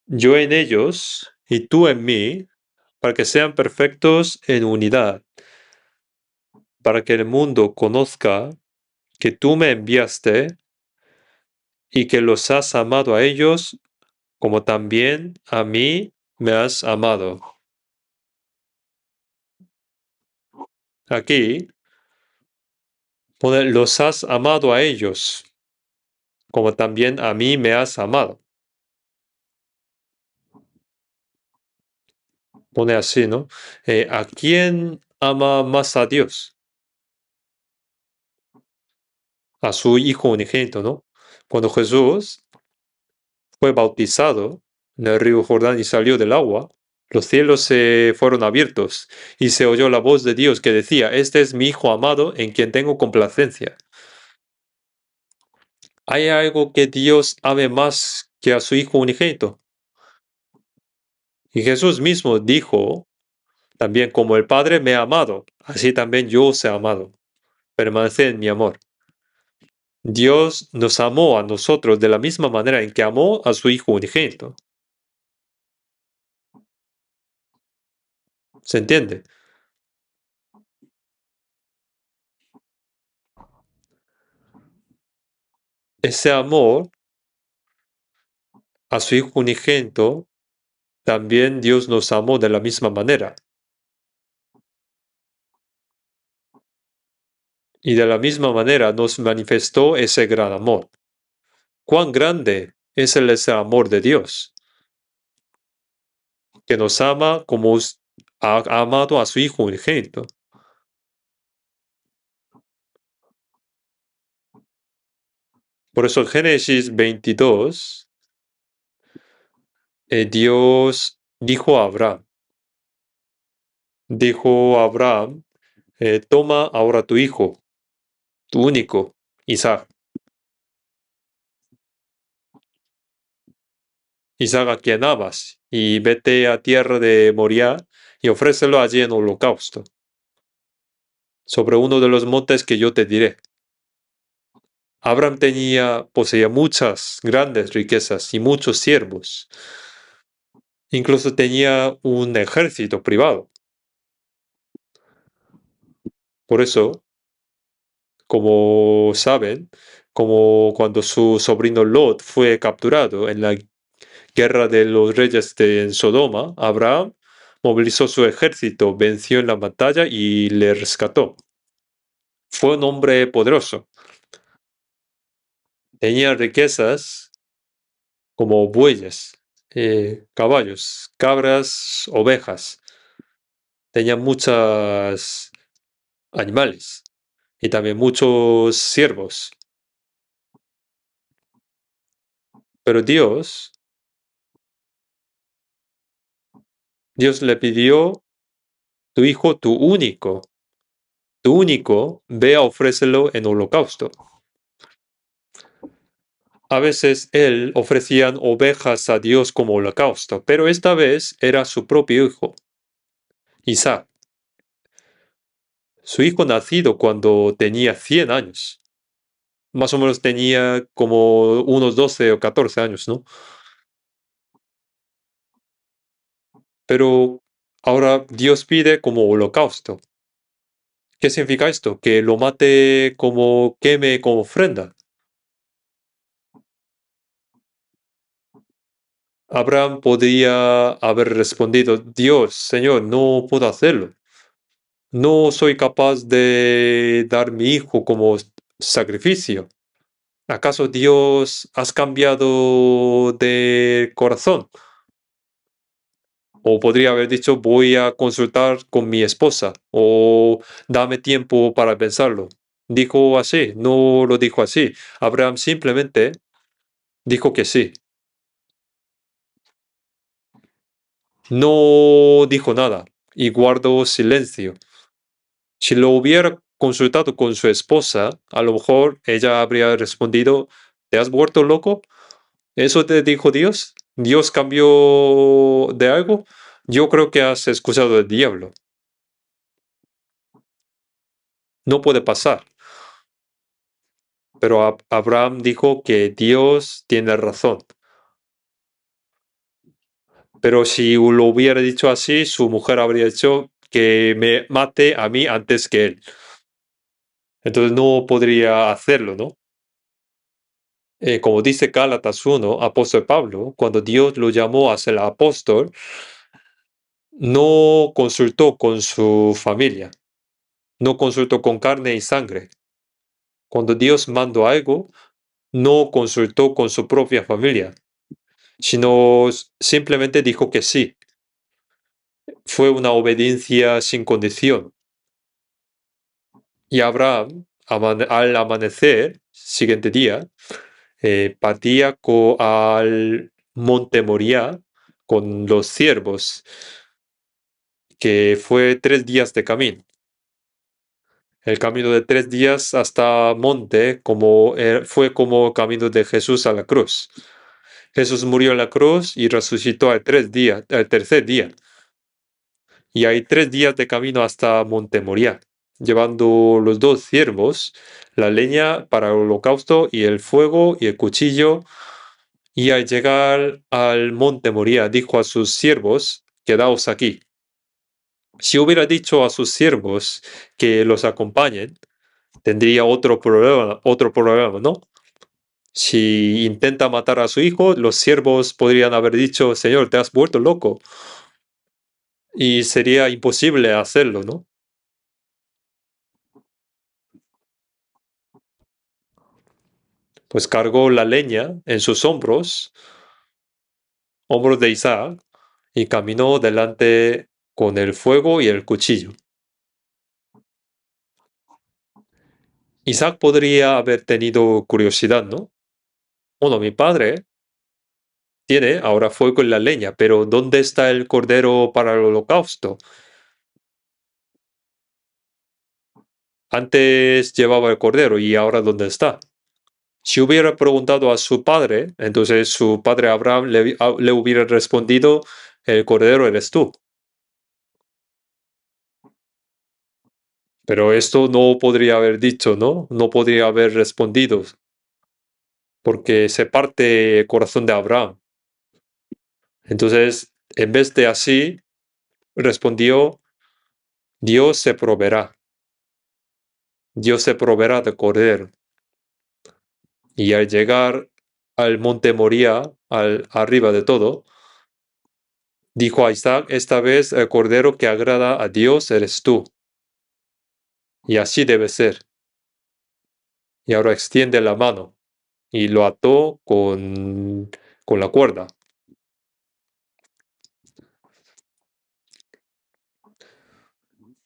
Yo en ellos y tú en mí, para que sean perfectos en unidad, para que el mundo conozca que tú me enviaste y que los has amado a ellos como también a mí me has amado. Aquí pone, los has amado a ellos como también a mí me has amado. Pone así, ¿no? ¿A quién ama más a Dios? a su Hijo unigénito, ¿no? Cuando Jesús fue bautizado en el río Jordán y salió del agua, los cielos se fueron abiertos y se oyó la voz de Dios que decía, este es mi Hijo amado en quien tengo complacencia. ¿Hay algo que Dios ame más que a su Hijo unigénito? Y Jesús mismo dijo, también como el Padre me ha amado, así también yo os he amado. Permaneced en mi amor. Dios nos amó a nosotros de la misma manera en que amó a su Hijo unigénito. ¿Se entiende? Ese amor a su Hijo unigénito, también Dios nos amó de la misma manera. Y de la misma manera nos manifestó ese gran amor. ¿Cuán grande es ese amor de Dios? Que nos ama como ha amado a su Hijo unigénito. Por eso en Génesis 22, Dios dijo a Abraham, toma ahora tu hijo, tu único, Isaac, Isaac a quien amas, y vete a tierra de Moriah y ofrécelo allí en holocausto, sobre uno de los montes que yo te diré. Abraham poseía muchas grandes riquezas y muchos siervos. Incluso tenía un ejército privado. Por eso, como saben, como cuando su sobrino Lot fue capturado en la guerra de los reyes de Sodoma, Abraham movilizó su ejército, venció en la batalla y le rescató. Fue un hombre poderoso. Tenía riquezas como bueyes, caballos, cabras, ovejas. Tenía muchos animales y también muchos siervos. Pero Dios le pidió, tu hijo, tu único, ve a ofrécelo en holocausto. A veces él ofrecían ovejas a Dios como holocausto, pero esta vez era su propio hijo, Isaac, su hijo nacido cuando tenía 100 años. Más o menos tenía como unos 12 o 14 años, ¿no? Pero ahora Dios pide como holocausto. ¿Qué significa esto? Que lo mate como queme como ofrenda. Abraham podría haber respondido, Dios, Señor, no puedo hacerlo. No soy capaz de dar mi hijo como sacrificio. ¿Acaso Dios has cambiado de corazón? O podría haber dicho, voy a consultar con mi esposa o dame tiempo para pensarlo. Dijo así, no lo dijo así. Abraham simplemente dijo que sí. No dijo nada y guardó silencio. Si lo hubiera consultado con su esposa, a lo mejor ella habría respondido, ¿te has vuelto loco? ¿Eso te dijo Dios? ¿Dios cambió de algo? Yo creo que has escuchado del diablo. No puede pasar. Pero Abraham dijo que Dios tiene razón. Pero si lo hubiera dicho así, su mujer habría dicho que me mate a mí antes que él. Entonces no podría hacerlo, ¿no? Como dice Gálatas 1, apóstol Pablo, cuando Dios lo llamó a ser apóstol, no consultó con su familia, no consultó con carne y sangre. Cuando Dios mandó algo, no consultó con su propia familia, sino simplemente dijo que sí. Fue una obediencia sin condición. Y Abraham al amanecer, siguiente día, partía al monte Moriah con los siervos, que fue 3 días de camino. El camino de 3 días hasta monte fue como camino de Jesús a la cruz. Jesús murió en la cruz y resucitó al tercer día. Y hay 3 días de camino hasta Monte Moriah, llevando los dos siervos, la leña para el holocausto y el fuego y el cuchillo. Y al llegar al Monte Moriah, dijo a sus siervos, quedaos aquí. Si hubiera dicho a sus siervos que los acompañen, tendría otro problema, ¿no? Si intenta matar a su hijo, los siervos podrían haber dicho, Señor, te has vuelto loco. Y sería imposible hacerlo, ¿no? Pues cargó la leña en sus hombros de Isaac, y caminó delante con el fuego y el cuchillo. Isaac podría haber tenido curiosidad, ¿no? Bueno, mi padre tiene ahora fuego y la leña, pero ¿dónde está el cordero para el holocausto? Antes llevaba el cordero y ahora ¿dónde está? Si hubiera preguntado a su padre, entonces su padre Abraham le hubiera respondido, el cordero eres tú. Pero esto no podría haber dicho, ¿no? No podría haber respondido, porque se parte el corazón de Abraham. Entonces, en vez de así, respondió, Dios se proveerá. Dios se proveerá de cordero. Y al llegar al monte Moría, arriba de todo, dijo a Isaac, esta vez el cordero que agrada a Dios eres tú. Y así debe ser. Y ahora extiende la mano y lo ató con la cuerda.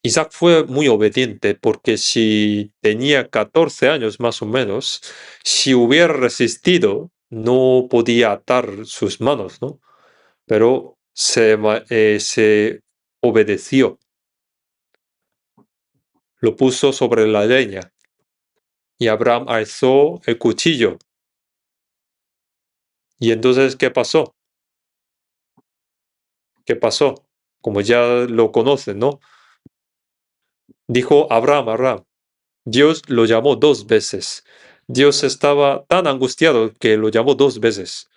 Isaac fue muy obediente porque si tenía 14 años más o menos, si hubiera resistido, no podía atar sus manos, ¿no? Pero se obedeció, lo puso sobre la leña y Abraham alzó el cuchillo. Y entonces, ¿qué pasó? ¿Qué pasó? Como ya lo conocen, ¿no? Dijo Abraham, Abraham. Dios lo llamó 2 veces. Dios estaba tan angustiado que lo llamó 2 veces.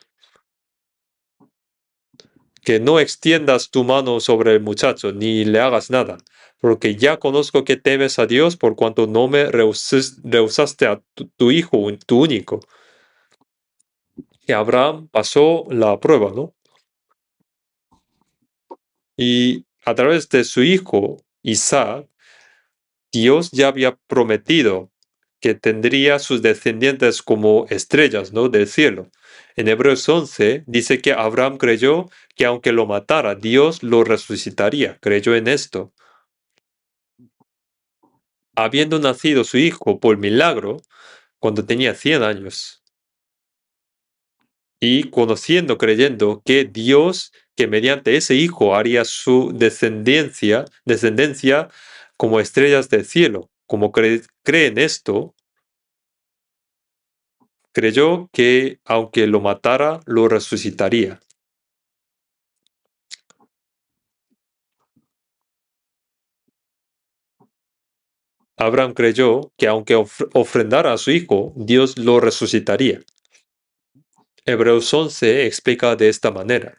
Que no extiendas tu mano sobre el muchacho, ni le hagas nada, porque ya conozco que temes a Dios por cuanto no me rehusaste a tu hijo, tu único. Y Abraham pasó la prueba, ¿no? Y a través de su hijo, Isaac, Dios ya había prometido que tendría sus descendientes como estrellas, ¿no?, del cielo. En Hebreos 11 dice que Abraham creyó que aunque lo matara, Dios lo resucitaría. Creyó en esto. Habiendo nacido su hijo por milagro cuando tenía 100 años. Y conociendo, creyendo que Dios, que mediante ese hijo haría su descendencia como estrellas del cielo. Como cree en esto, creyó que aunque lo matara, lo resucitaría. Abraham creyó que aunque ofrendara a su hijo, Dios lo resucitaría. Hebreos 11 explica de esta manera.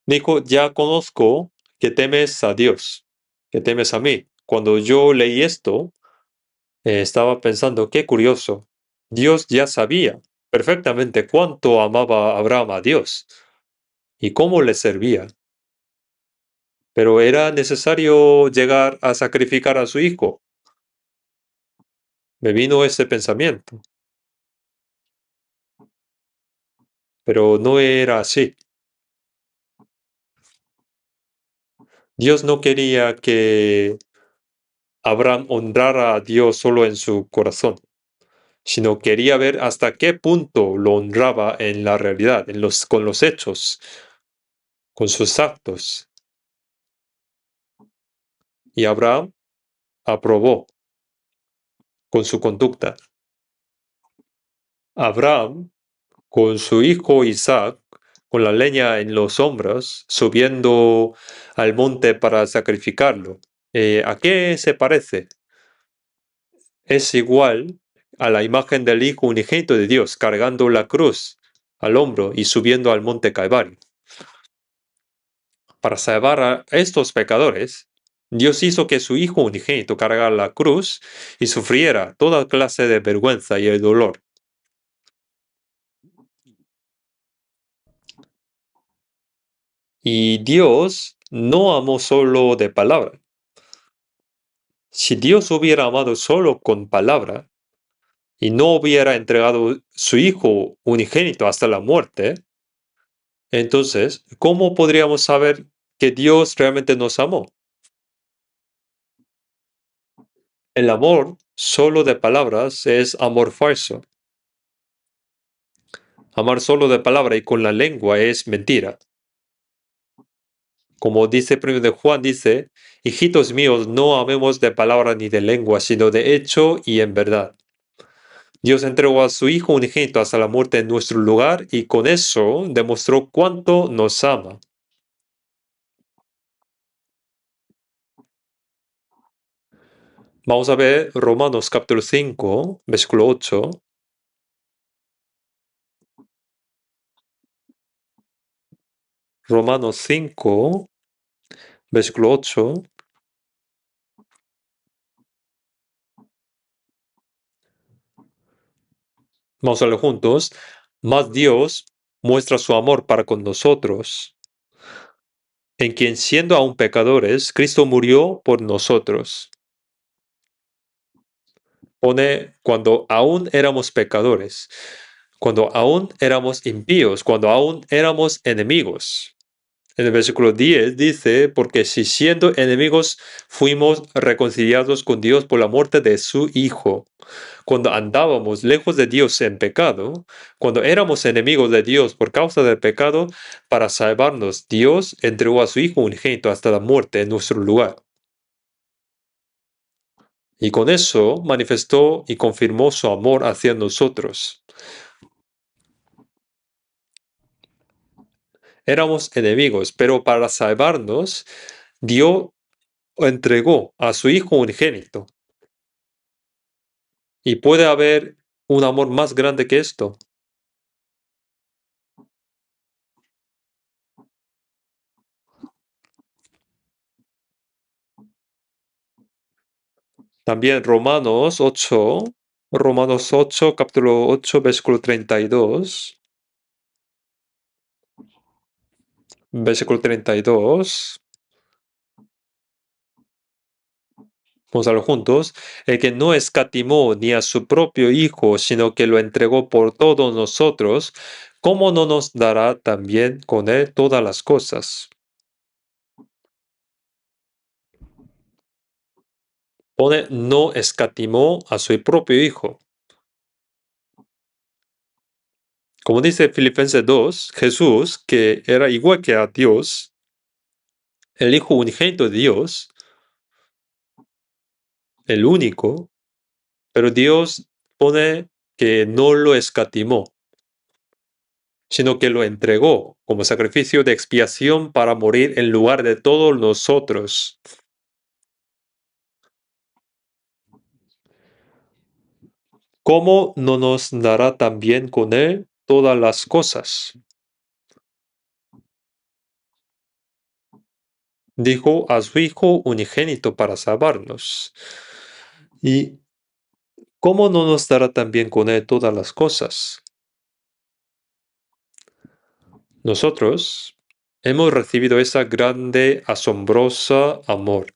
Dijo, ya conozco que temes a Dios, que temes a mí. Cuando yo leí esto, estaba pensando, qué curioso. Dios ya sabía perfectamente cuánto amaba Abraham a Dios y cómo le servía. Pero era necesario llegar a sacrificar a su hijo. Me vino ese pensamiento, pero no era así. Dios no quería que Abraham honrara a Dios solo en su corazón, sino quería ver hasta qué punto lo honraba en la realidad, con los hechos, con sus actos. Y Abraham aprobó con su conducta. Abraham, con su hijo Isaac, con la leña en los hombros, subiendo al monte para sacrificarlo. ¿A qué se parece? Es igual a la imagen del Hijo unigénito de Dios, cargando la cruz al hombro y subiendo al monte Calvario. Para salvar a estos pecadores, Dios hizo que su Hijo unigénito cargara la cruz y sufriera toda clase de vergüenza y el dolor. Y Dios no amó solo de palabra. Si Dios hubiera amado solo con palabra y no hubiera entregado su Hijo unigénito hasta la muerte, entonces, ¿cómo podríamos saber que Dios realmente nos amó? El amor solo de palabras es amor falso. Amar solo de palabra y con la lengua es mentira. Como dice primero de Juan, dice, hijitos míos, no amemos de palabra ni de lengua, sino de hecho y en verdad. Dios entregó a su Hijo unigénito hasta la muerte en nuestro lugar y con eso demostró cuánto nos ama. Vamos a ver Romanos capítulo 5, versículo 8. Romanos 5, versículo 8. Vamos a leer juntos. Mas Dios muestra su amor para con nosotros, en quien siendo aún pecadores, Cristo murió por nosotros. Pone cuando aún éramos pecadores, cuando aún éramos impíos, cuando aún éramos enemigos. En el versículo 10 dice, porque si siendo enemigos fuimos reconciliados con Dios por la muerte de su Hijo, cuando andábamos lejos de Dios en pecado, cuando éramos enemigos de Dios por causa del pecado, para salvarnos, Dios entregó a su Hijo unigénito hasta la muerte en nuestro lugar. Y con eso manifestó y confirmó su amor hacia nosotros. Éramos enemigos, pero para salvarnos, Dios entregó a su Hijo unigénito. ¿Y puede haber un amor más grande que esto? También Romanos 8, capítulo 8, versículo 32. Versículo 32. Vamos a verlo juntos. El que no escatimó ni a su propio Hijo, sino que lo entregó por todos nosotros, ¿cómo no nos dará también con él todas las cosas? Pone, no escatimó a su propio Hijo. Como dice Filipenses 2, Jesús, que era igual que a Dios, el Hijo unigénito de Dios, el único, pero Dios pone que no lo escatimó, sino que lo entregó como sacrificio de expiación para morir en lugar de todos nosotros. ¿Cómo no nos dará también con él todas las cosas? Dijo a su Hijo unigénito para salvarnos. ¿Y cómo no nos dará también con él todas las cosas? Nosotros hemos recibido esa grande, asombrosa amor.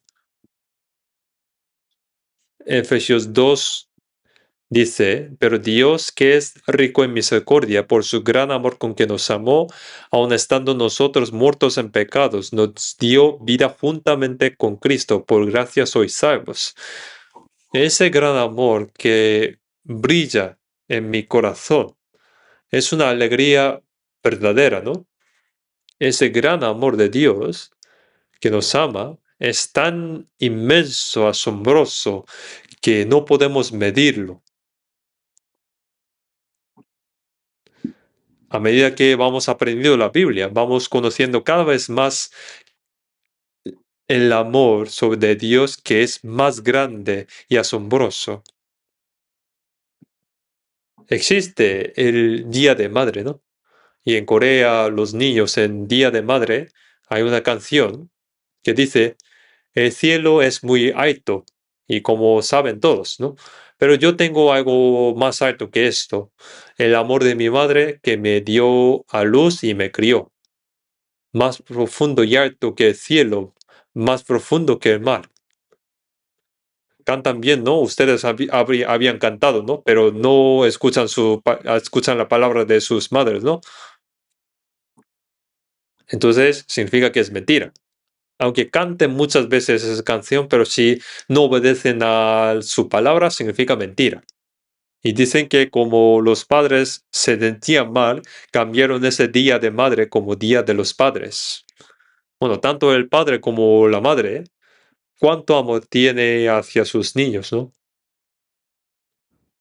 Efesios 2, Dice, pero Dios, que es rico en misericordia por su gran amor con que nos amó, aun estando nosotros muertos en pecados, nos dio vida juntamente con Cristo. Por gracia sois salvos. Ese gran amor que brilla en mi corazón es una alegría verdadera, ¿no? Ese gran amor de Dios que nos ama es tan inmenso, asombroso, que no podemos medirlo. A medida que vamos aprendiendo la Biblia, vamos conociendo cada vez más el amor sobre Dios, que es más grande y asombroso. Existe el Día de Madre, ¿no? Y en Corea, los niños en Día de Madre, hay una canción que dice, el cielo es muy alto, y como saben todos, ¿no? Pero yo tengo algo más alto que esto, el amor de mi madre que me dio a luz y me crió. Más profundo y alto que el cielo, más profundo que el mar. Cantan bien, ¿no? Ustedes habían cantado, ¿no? Pero no escuchan, escuchan la palabra de sus madres, ¿no? Entonces significa que es mentira. Aunque canten muchas veces esa canción, pero si no obedecen a su palabra, significa mentira. Y dicen que como los padres se sentían mal, cambiaron ese día de madre como día de los padres. Bueno, tanto el padre como la madre, ¿eh? Cuánto amor tiene hacia sus niños, ¿no?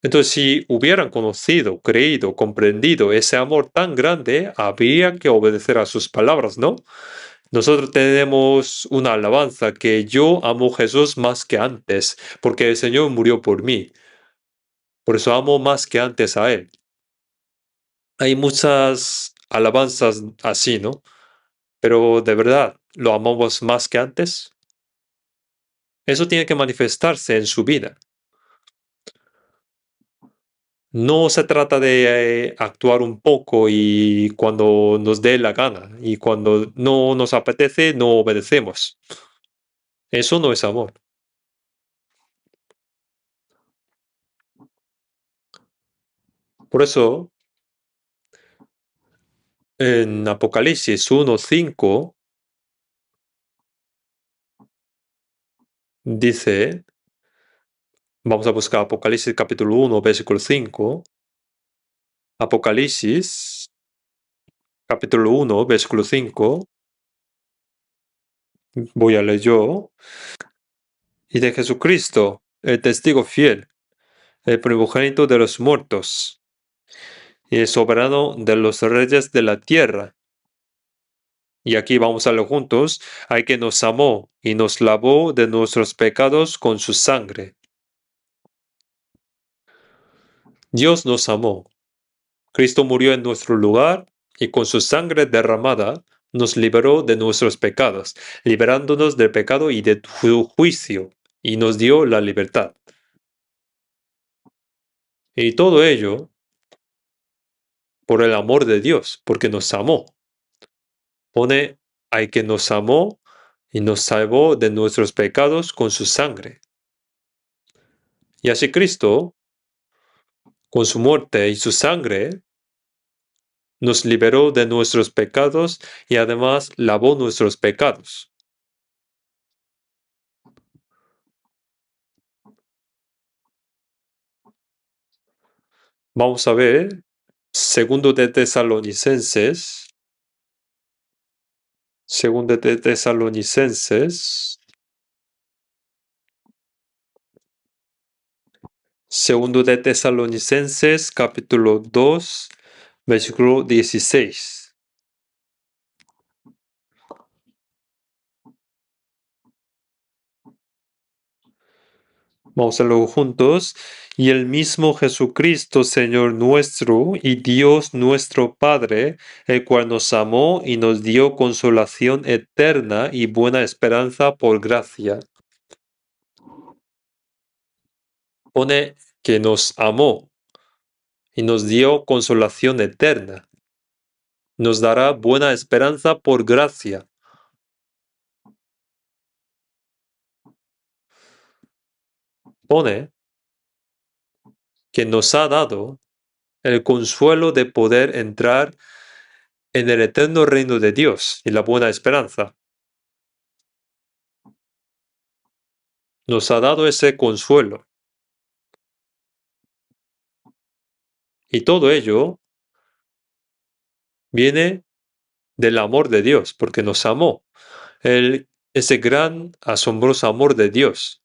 Entonces, si hubieran conocido, creído, comprendido ese amor tan grande, habría que obedecer a sus palabras, ¿no? Nosotros tenemos una alabanza que yo amo a Jesús más que antes, porque el Señor murió por mí. Por eso amo más que antes a Él. Hay muchas alabanzas así, ¿no? Pero de verdad, ¿lo amamos más que antes? Eso tiene que manifestarse en su vida. No se trata de actuar un poco y cuando nos dé la gana y cuando no nos apetece no obedecemos. Eso no es amor. Por eso en Apocalipsis 1:5 dice, vamos a buscar Apocalipsis capítulo 1, versículo 5. Apocalipsis capítulo 1, versículo 5. Voy a leer yo. Y de Jesucristo, el testigo fiel, el primogénito de los muertos y el soberano de los reyes de la tierra. Y aquí vamos a leer juntos, hay que nos amó y nos lavó de nuestros pecados con su sangre. Dios nos amó. Cristo murió en nuestro lugar y con su sangre derramada nos liberó de nuestros pecados, liberándonos del pecado y de su juicio, y nos dio la libertad. Y todo ello por el amor de Dios, porque nos amó. Pone, hay que nos amó y nos salvó de nuestros pecados con su sangre. Y así Cristo, con su muerte y su sangre, nos liberó de nuestros pecados y además lavó nuestros pecados. Vamos a ver, segundo de Tesalonicenses, segundo de Tesalonicenses, capítulo 2, versículo 16. Vamos a leerlo juntos. Y el mismo Jesucristo, Señor nuestro, y Dios nuestro Padre, el cual nos amó y nos dio consolación eterna y buena esperanza por gracia. Pone que nos amó y nos dio consolación eterna. Nos dará buena esperanza por gracia. Pone que nos ha dado el consuelo de poder entrar en el eterno reino de Dios y la buena esperanza. Nos ha dado ese consuelo. Y todo ello viene del amor de Dios, porque nos amó. Ese gran, asombroso amor de Dios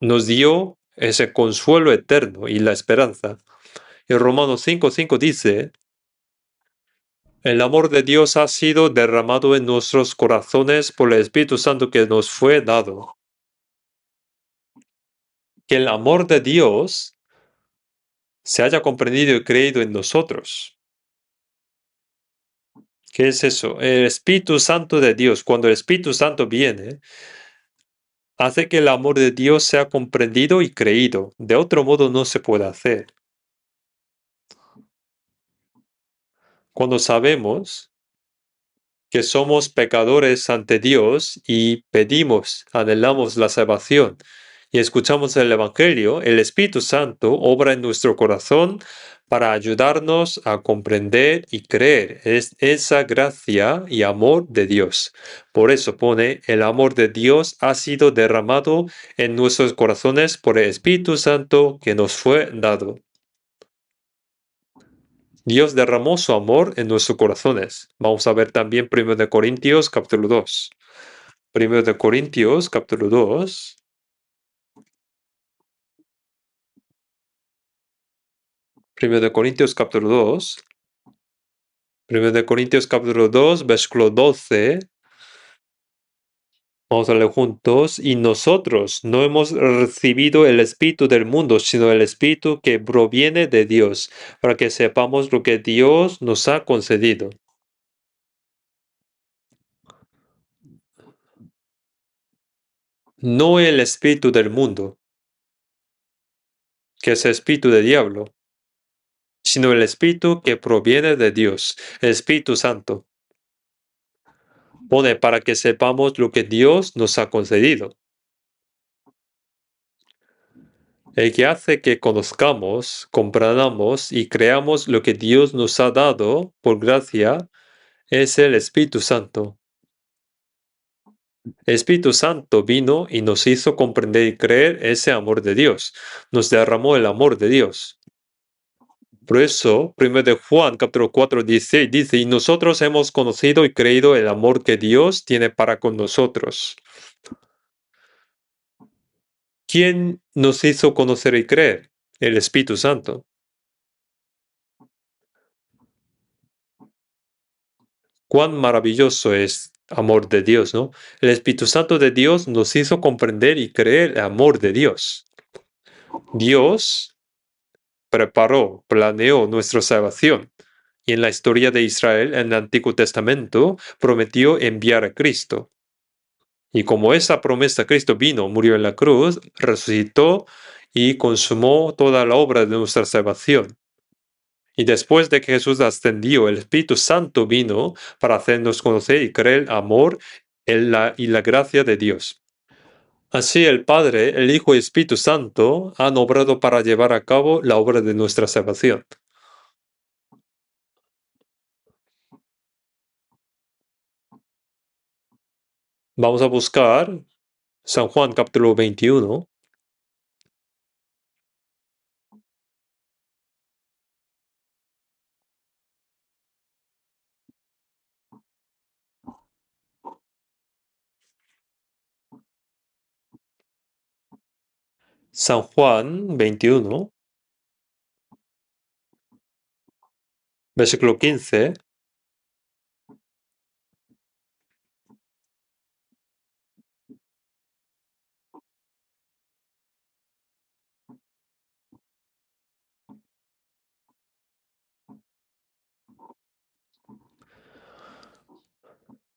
nos dio ese consuelo eterno y la esperanza. Y Romanos 5:5 dice, el amor de Dios ha sido derramado en nuestros corazones por el Espíritu Santo que nos fue dado. Que el amor de Dios se haya comprendido y creído en nosotros. ¿Qué es eso? El Espíritu Santo de Dios, cuando el Espíritu Santo viene, hace que el amor de Dios sea comprendido y creído. De otro modo no se puede hacer. Cuando sabemos que somos pecadores ante Dios y pedimos, anhelamos la salvación y escuchamos el Evangelio, el Espíritu Santo obra en nuestro corazón para ayudarnos a comprender y creer esa gracia y amor de Dios. Por eso pone, el amor de Dios ha sido derramado en nuestros corazones por el Espíritu Santo que nos fue dado. Dios derramó su amor en nuestros corazones. Vamos a ver también 1 Corintios capítulo 2. 1 Corintios capítulo 2. 1 Corintios capítulo 2. 1 Corintios capítulo 2, versículo 12. Vamos a leer juntos. Y nosotros no hemos recibido el Espíritu del mundo, sino el Espíritu que proviene de Dios, para que sepamos lo que Dios nos ha concedido. No el Espíritu del mundo, que es el Espíritu del diablo, sino el Espíritu que proviene de Dios, el Espíritu Santo. Pone para que sepamos lo que Dios nos ha concedido. El que hace que conozcamos, comprendamos y creamos lo que Dios nos ha dado por gracia es el Espíritu Santo. El Espíritu Santo vino y nos hizo comprender y creer ese amor de Dios. Nos derramó el amor de Dios. Por eso, 1 de Juan capítulo 4, 16 dice, y nosotros hemos conocido y creído el amor que Dios tiene para con nosotros. ¿Quién nos hizo conocer y creer? El Espíritu Santo. Cuán maravilloso es amor de Dios, ¿no? El Espíritu Santo de Dios nos hizo comprender y creer el amor de Dios. Dios preparó, planeó nuestra salvación. Y en la historia de Israel, en el Antiguo Testamento, prometió enviar a Cristo. Y como esa promesa, Cristo vino, murió en la cruz, resucitó y consumó toda la obra de nuestra salvación. Y después de que Jesús ascendió, el Espíritu Santo vino para hacernos conocer y creer el amor y la gracia de Dios. Así el Padre, el Hijo y el Espíritu Santo han obrado para llevar a cabo la obra de nuestra salvación. Vamos a buscar San Juan capítulo 21. San Juan 21, versículo 15.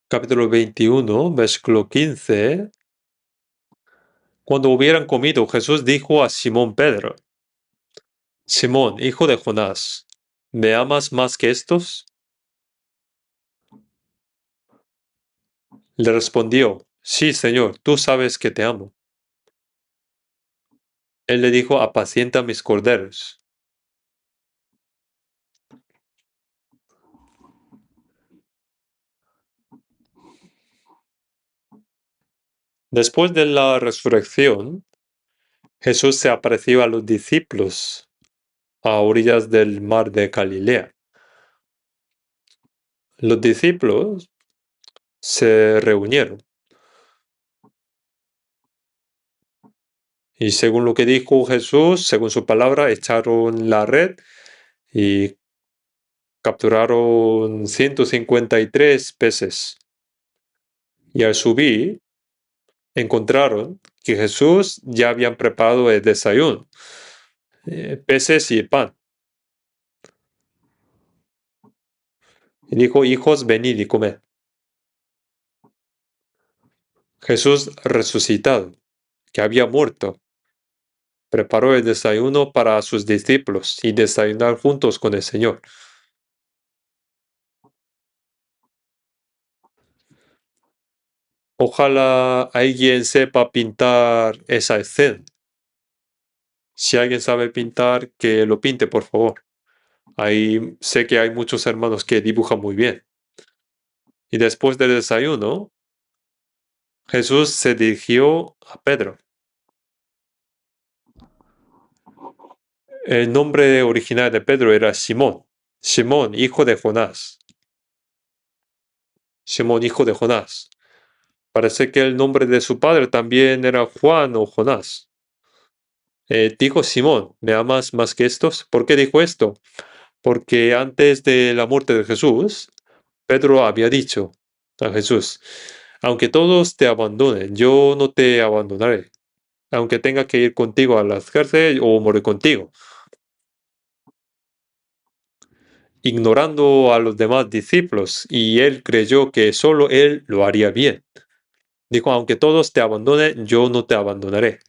Capítulo 21, versículo 15. Cuando hubieran comido, Jesús dijo a Simón Pedro, Simón, hijo de Jonás, ¿me amas más que estos? Le respondió, sí, Señor, tú sabes que te amo. Él le dijo, apacienta mis corderos. Después de la resurrección, Jesús se apareció a los discípulos a orillas del mar de Galilea. Los discípulos se reunieron y según lo que dijo Jesús, según su palabra, echaron la red y capturaron 153 peces. Y al subir, encontraron que Jesús ya habían preparado el desayuno, peces y pan. Y dijo, hijos, venid y comed. Jesús resucitado, que había muerto, preparó el desayuno para sus discípulos y desayunar juntos con el Señor. Ojalá alguien sepa pintar esa escena. Si alguien sabe pintar, que lo pinte, por favor. Sé que hay muchos hermanos que dibujan muy bien. Y después del desayuno, Jesús se dirigió a Pedro. El nombre original de Pedro era Simón. Simón, hijo de Jonás. Simón, hijo de Jonás. Parece que el nombre de su padre también era Juan o Jonás. Dijo Simón, ¿me amas más que estos? ¿Por qué dijo esto? Porque antes de la muerte de Jesús, Pedro había dicho a Jesús, aunque todos te abandonen, yo no te abandonaré. Aunque tenga que ir contigo a las cárceles o morir contigo. Ignorando a los demás discípulos, y él creyó que solo él lo haría bien. Dijo, aunque todos te abandonen, yo no te abandonaré.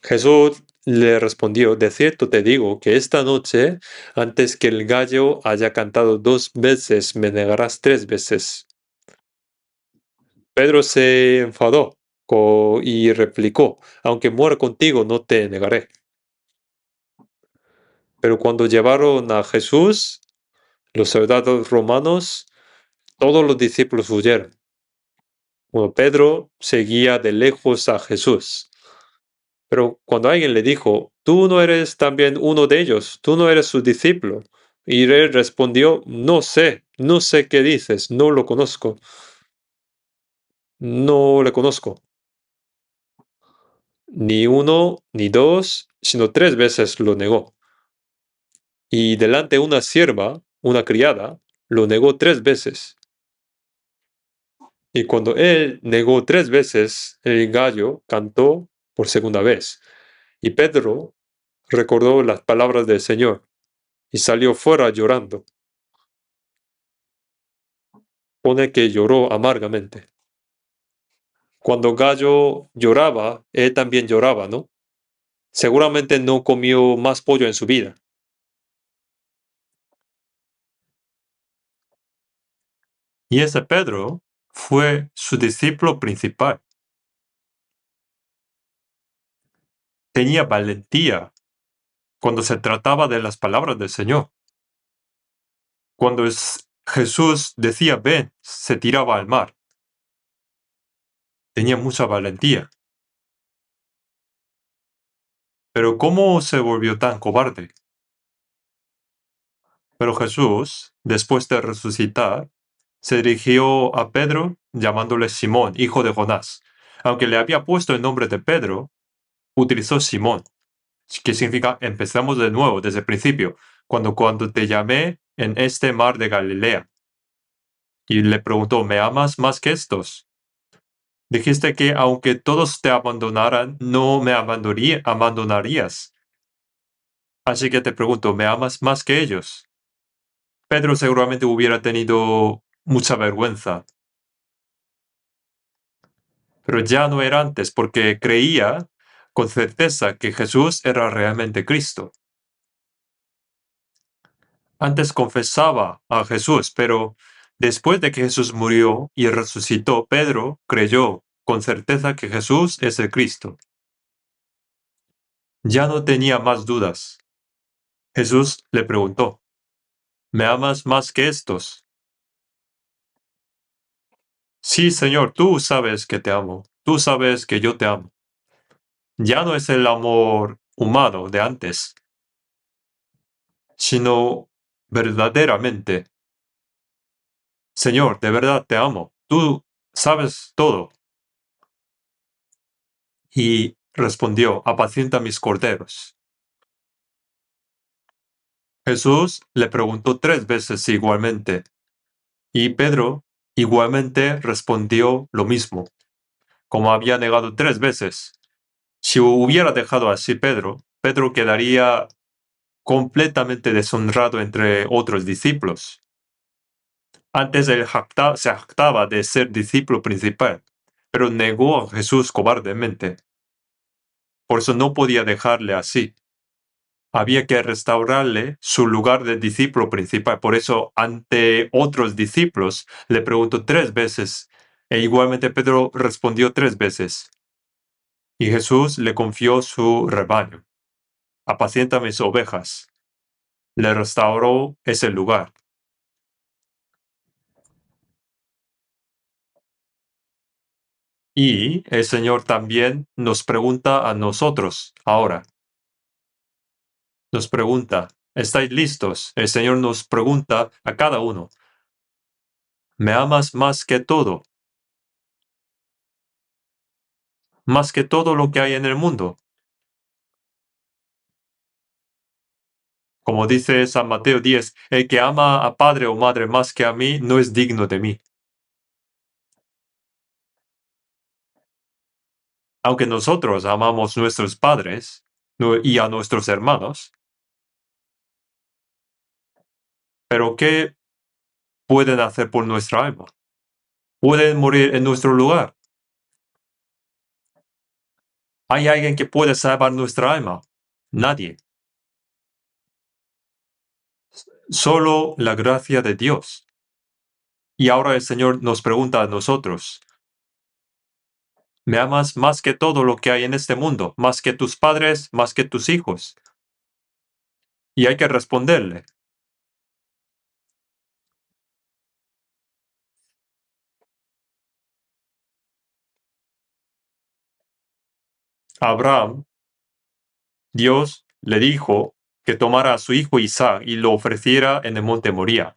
Jesús le respondió, de cierto te digo que esta noche, antes que el gallo haya cantado 2 veces, me negarás 3 veces. Pedro se enfadó y replicó, aunque muera contigo, no te negaré. Pero cuando llevaron a Jesús, los soldados romanos, todos los discípulos huyeron. Bueno, Pedro seguía de lejos a Jesús. Pero cuando alguien le dijo, tú no eres también uno de ellos, tú no eres su discípulo. Y él respondió, no sé qué dices, no lo conozco, no le conozco. Ni uno, ni dos, sino 3 veces lo negó. Y delante de una sierva, una criada, lo negó 3 veces. Y cuando él negó 3 veces, el gallo cantó por segunda vez. Y Pedro recordó las palabras del Señor y salió fuera llorando. Pone que lloró amargamente. Cuando Gallo lloraba, él también lloraba, ¿no? Seguramente no comió más pollo en su vida. Y ese Pedro fue su discípulo principal. Tenía valentía cuando se trataba de las palabras del Señor. Cuando Jesús decía ven, se tiraba al mar. Tenía mucha valentía. Pero ¿cómo se volvió tan cobarde? Pero Jesús, después de resucitar, se dirigió a Pedro llamándole Simón, hijo de Jonás. Aunque le había puesto el nombre de Pedro, utilizó Simón, que significa empezamos de nuevo, desde el principio, cuando te llamé en este mar de Galilea. Y le preguntó, ¿me amas más que estos? Dijiste que aunque todos te abandonaran, no me abandonarías. Así que te pregunto, ¿me amas más que ellos? Pedro seguramente hubiera tenido mucha vergüenza. Pero ya no era antes porque creía con certeza que Jesús era realmente Cristo. Antes confesaba a Jesús, pero después de que Jesús murió y resucitó, Pedro creyó con certeza que Jesús es el Cristo. Ya no tenía más dudas. Jesús le preguntó, ¿me amas más que estos? Sí, Señor, tú sabes que te amo. Tú sabes que yo te amo. Ya no es el amor humano de antes, sino verdaderamente. Señor, de verdad te amo. Tú sabes todo. Y respondió, apacienta mis corderos. Jesús le preguntó 3 veces igualmente, y Pedro igualmente respondió lo mismo, como había negado 3 veces. Si hubiera dejado así Pedro quedaría completamente deshonrado entre otros discípulos. Antes él se jactaba de ser discípulo principal, pero negó a Jesús cobardemente. Por eso no podía dejarle así. Había que restaurarle su lugar de discípulo principal. Por eso, ante otros discípulos, le preguntó 3 veces, e igualmente Pedro respondió 3 veces. Y Jesús le confió su rebaño. Apacienta mis ovejas. Le restauró ese lugar. Y el Señor también nos pregunta a nosotros ahora. Nos pregunta, ¿estáis listos? El Señor nos pregunta a cada uno, ¿me amas más que todo? Más que todo lo que hay en el mundo. Como dice San Mateo 10, el que ama a padre o madre más que a mí no es digno de mí. Aunque nosotros amamos a nuestros padres y a nuestros hermanos, pero ¿qué pueden hacer por nuestra alma? ¿Pueden morir en nuestro lugar? ¿Hay alguien que puede salvar nuestra alma? Nadie. Solo la gracia de Dios. Y ahora el Señor nos pregunta a nosotros, ¿me amas más que todo lo que hay en este mundo? ¿Más que tus padres? ¿Más que tus hijos? Y hay que responderle, Abraham, Dios le dijo que tomara a su hijo Isaac y lo ofreciera en el monte Moría.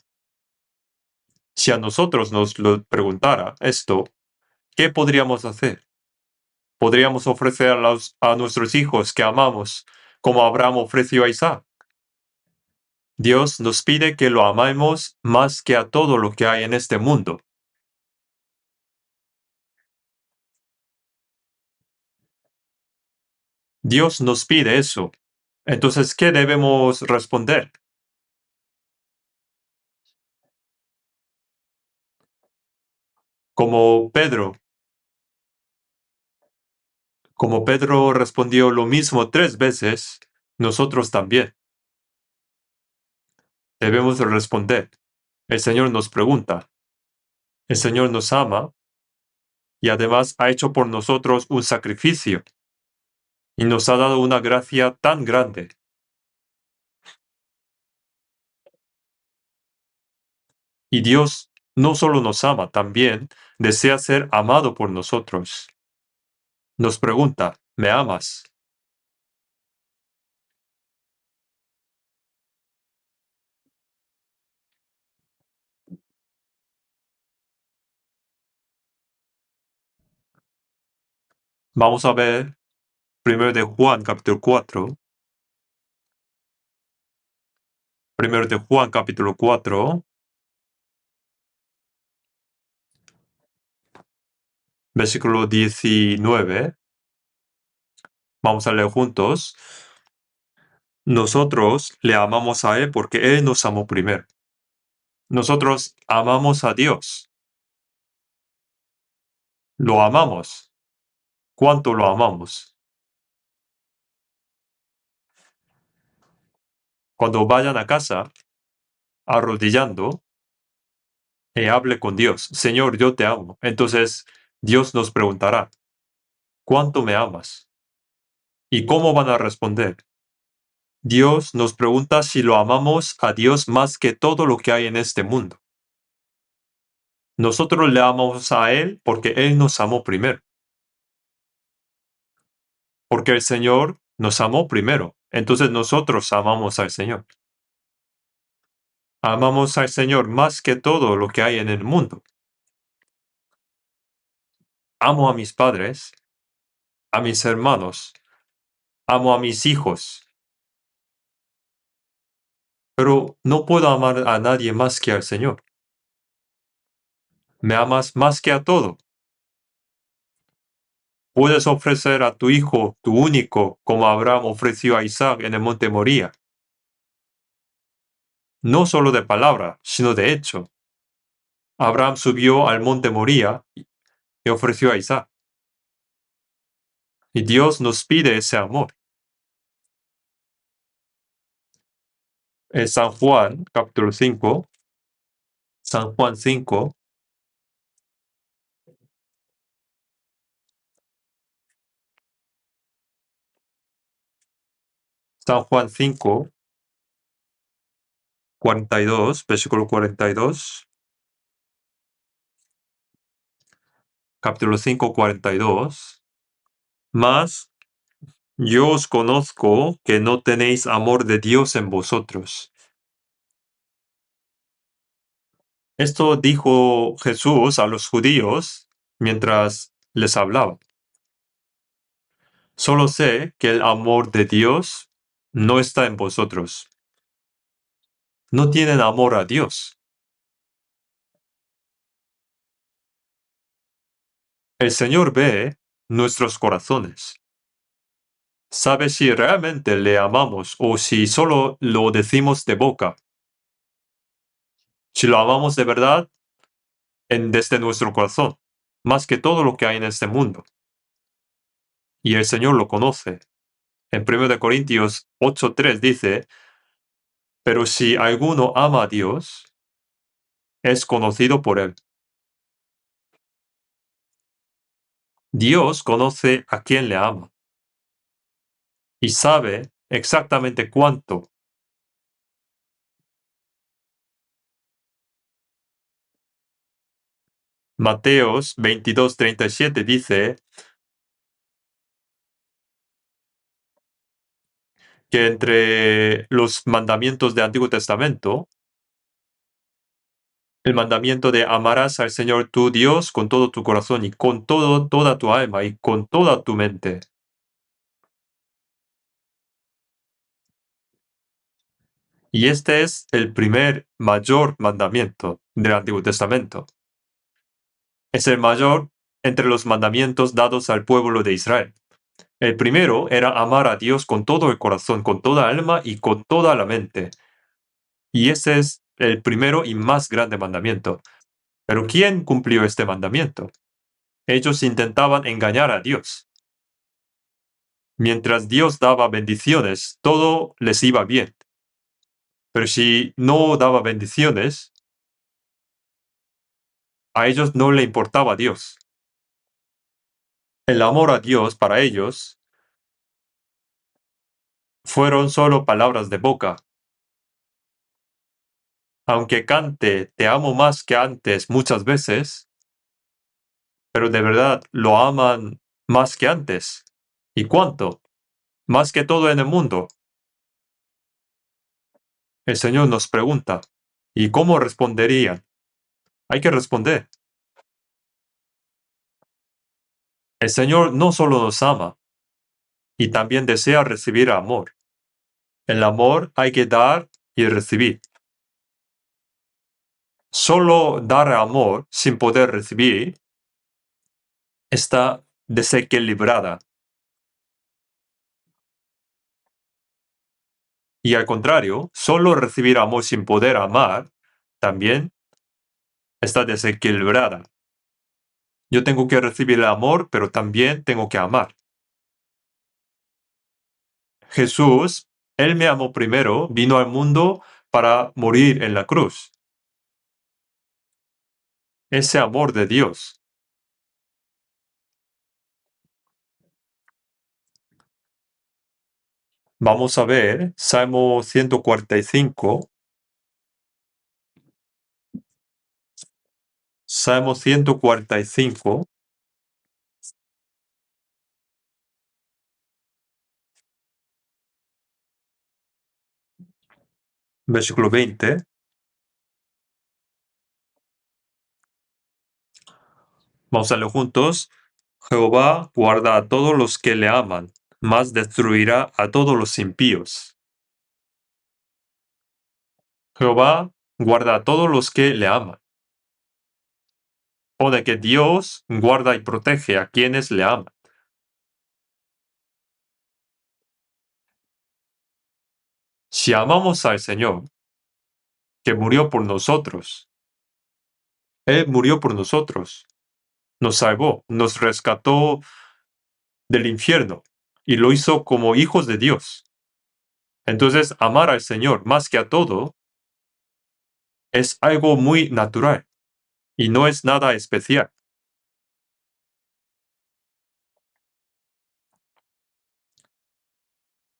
Si a nosotros nos lo preguntara esto, ¿qué podríamos hacer? ¿Podríamos ofrecer a nuestros hijos que amamos como Abraham ofreció a Isaac? Dios nos pide que lo amemos más que a todo lo que hay en este mundo. Dios nos pide eso. Entonces, ¿qué debemos responder? Como Pedro. Como Pedro respondió lo mismo 3 veces, nosotros también debemos responder. El Señor nos pregunta. El Señor nos ama y además ha hecho por nosotros un sacrificio y nos ha dado una gracia tan grande. Y Dios no solo nos ama, también desea ser amado por nosotros. Nos pregunta, ¿me amas? Vamos a ver 1 de Juan capítulo 4. 1 de Juan capítulo 4, versículo 19. Vamos a leer juntos. Nosotros le amamos a Él porque Él nos amó primero. Nosotros amamos a Dios. Lo amamos. ¿Cuánto lo amamos? Cuando vayan a casa, arrodillando, hable con Dios. Señor, yo te amo. Entonces, Dios nos preguntará, ¿cuánto me amas? ¿Y cómo van a responder? Dios nos pregunta si lo amamos a Dios más que todo lo que hay en este mundo. Nosotros le amamos a Él porque Él nos amó primero. Porque el Señor nos amó primero. Entonces nosotros amamos al Señor. Amamos al Señor más que todo lo que hay en el mundo. Amo a mis padres, a mis hermanos, amo a mis hijos, pero no puedo amar a nadie más que al Señor. Me amas más que a todo. Puedes ofrecer a tu hijo, tu único, como Abraham ofreció a Isaac en el monte Moría. No solo de palabra, sino de hecho. Abraham subió al monte Moría y ofreció a Isaac. Y Dios nos pide ese amor. En San Juan, capítulo 5, San Juan 5, San Juan 5, 42, versículo 42, capítulo 5, 42. Mas yo os conozco que no tenéis amor de Dios en vosotros. Esto dijo Jesús a los judíos mientras les hablaba. Solo sé que el amor de Dios no está en vosotros. No tienen amor a Dios. El Señor ve nuestros corazones. Sabe si realmente le amamos o si solo lo decimos de boca. Si lo amamos de verdad desde nuestro corazón, más que todo lo que hay en este mundo. Y el Señor lo conoce. En 1 Corintios 8:3 dice, pero si alguno ama a Dios, es conocido por él. Dios conoce a quien le ama y sabe exactamente cuánto. Mateos 22:37 dice que entre los mandamientos del Antiguo Testamento, el mandamiento de amarás al Señor tu Dios con todo tu corazón y con toda tu alma y con toda tu mente. Y este es el primer mayor mandamiento del Antiguo Testamento. Es el mayor entre los mandamientos dados al pueblo de Israel. El primero era amar a Dios con todo el corazón, con toda alma y con toda la mente. Y ese es el primero y más grande mandamiento. Pero ¿quién cumplió este mandamiento? Ellos intentaban engañar a Dios. Mientras Dios daba bendiciones, todo les iba bien. Pero si no daba bendiciones, a ellos no le importaba Dios. El amor a Dios para ellos fueron solo palabras de boca. Aunque cante te amo más que antes muchas veces, pero de verdad lo aman más que antes. ¿Y cuánto? Más que todo en el mundo. El Señor nos pregunta, ¿y cómo responderían? Hay que responder. El Señor no solo nos ama, y también desea recibir amor. El amor hay que dar y recibir. Solo dar amor sin poder recibir está desequilibrada. Y al contrario, solo recibir amor sin poder amar también está desequilibrada. Yo tengo que recibir el amor, pero también tengo que amar. Jesús, Él me amó primero, vino al mundo para morir en la cruz. Ese amor de Dios. Vamos a ver Salmo 145. Salmo 145, versículo 20. Vamos a leer juntos. Jehová guarda a todos los que le aman, mas destruirá a todos los impíos. Jehová guarda a todos los que le aman. O de que Dios guarda y protege a quienes le aman. Si amamos al Señor, que murió por nosotros, Él murió por nosotros, nos salvó, nos rescató del infierno y lo hizo como hijos de Dios. Entonces, amar al Señor más que a todo es algo muy natural y no es nada especial.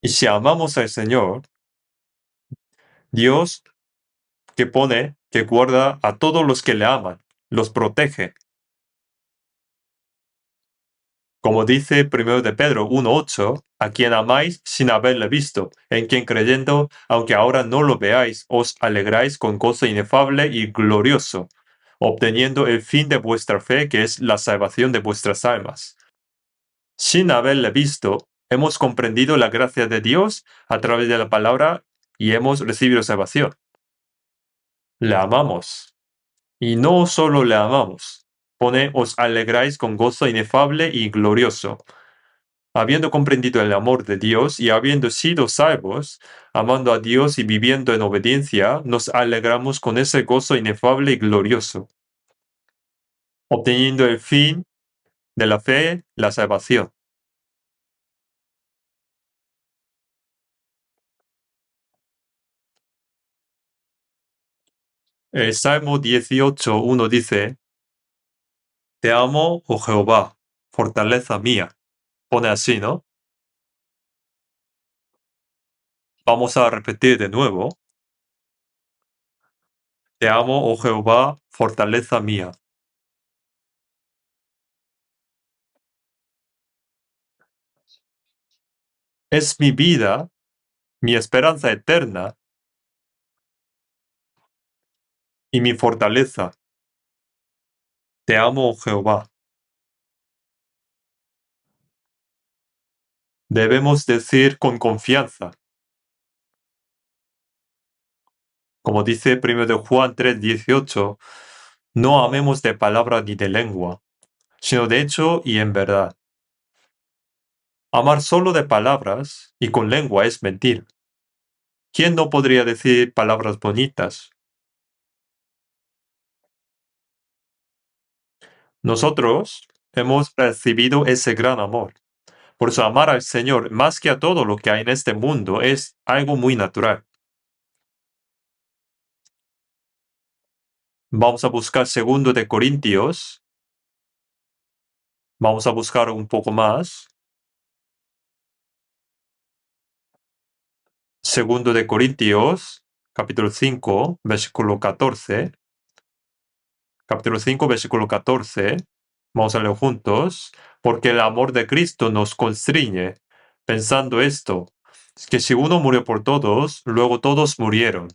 Y si amamos al Señor, Dios que guarda a todos los que le aman, los protege. Como dice 1 de Pedro 1:8, a quien amáis sin haberle visto, en quien creyendo, aunque ahora no lo veáis, os alegráis con gozo inefable y glorioso, obteniendo el fin de vuestra fe, que es la salvación de vuestras almas. Sin haberle visto, hemos comprendido la gracia de Dios a través de la palabra y hemos recibido salvación. Le amamos. Y no solo le amamos, pone os alegráis con gozo inefable y glorioso. Habiendo comprendido el amor de Dios y habiendo sido salvos, amando a Dios y viviendo en obediencia, nos alegramos con ese gozo inefable y glorioso, obteniendo el fin de la fe, la salvación. El Salmo 18:1 dice, Te amo, oh Jehová, fortaleza mía. Pone así, ¿no? Vamos a repetir de nuevo. Te amo, oh Jehová, fortaleza mía. Es mi vida, mi esperanza eterna y mi fortaleza. Te amo, oh Jehová. Debemos decir con confianza, como dice 1 de Juan 3:18, no amemos de palabra ni de lengua, sino de hecho y en verdad. Amar solo de palabras y con lengua es mentir. ¿Quién no podría decir palabras bonitas? Nosotros hemos recibido ese gran amor. Por eso amar al Señor más que a todo lo que hay en este mundo es algo muy natural. Vamos a buscar segundo de Corintios. Vamos a buscar un poco más. Segundo de Corintios, capítulo 5, versículo 14. Capítulo 5, versículo 14. Vamos a leer juntos. Porque el amor de Cristo nos constriñe, pensando esto, que si uno murió por todos, luego todos murieron.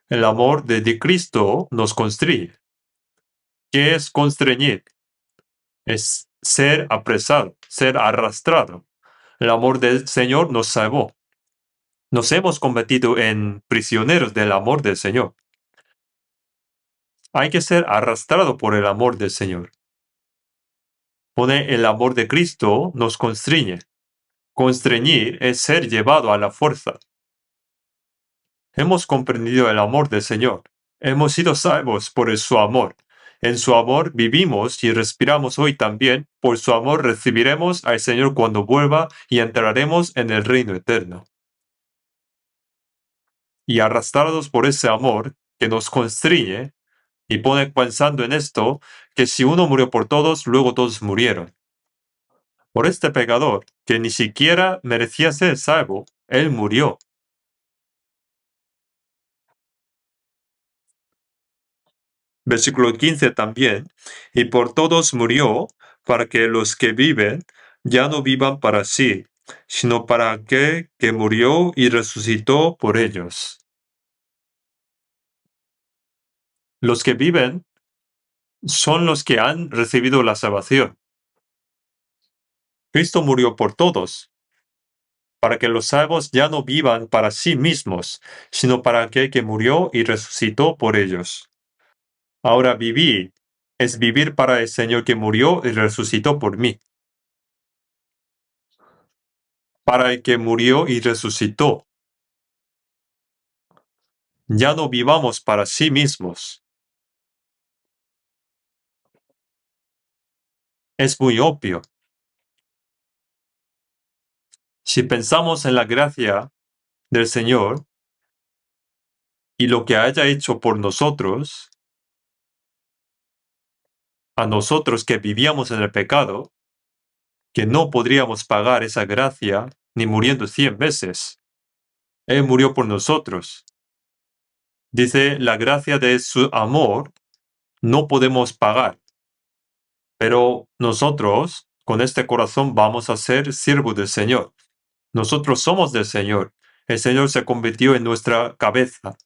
El amor de Cristo nos constriñe. ¿Qué es constreñir? Es ser apresado, ser arrastrado. El amor del Señor nos salvó. Nos hemos convertido en prisioneros del amor del Señor. Hay que ser arrastrado por el amor del Señor. Pone el amor de Cristo nos constriñe. Constreñir es ser llevado a la fuerza. Hemos comprendido el amor del Señor. Hemos sido salvos por su amor. En su amor vivimos y respiramos hoy también. Por su amor recibiremos al Señor cuando vuelva y entraremos en el reino eterno. Y arrastrados por ese amor que nos constriñe, y pone pensando en esto, que si uno murió por todos, luego todos murieron. Por este pecador, que ni siquiera merecía ser salvo, Él murió. Versículo 15 también, y por todos murió, para que los que viven ya no vivan para sí, sino para aquel que murió y resucitó por ellos. Los que viven son los que han recibido la salvación. Cristo murió por todos, para que los salvos ya no vivan para sí mismos, sino para aquel que murió y resucitó por ellos. Ahora vivir es vivir para el Señor que murió y resucitó por mí. Para el que murió y resucitó. Ya no vivamos para sí mismos. Es muy obvio. Si pensamos en la gracia del Señor y lo que haya hecho por nosotros, a nosotros que vivíamos en el pecado, que no podríamos pagar esa gracia ni muriendo 100 veces. Él murió por nosotros. Dice, la gracia de su amor no podemos pagar. Pero nosotros, con este corazón, vamos a ser siervos del Señor. Nosotros somos del Señor. El Señor se convirtió en nuestra cabeza.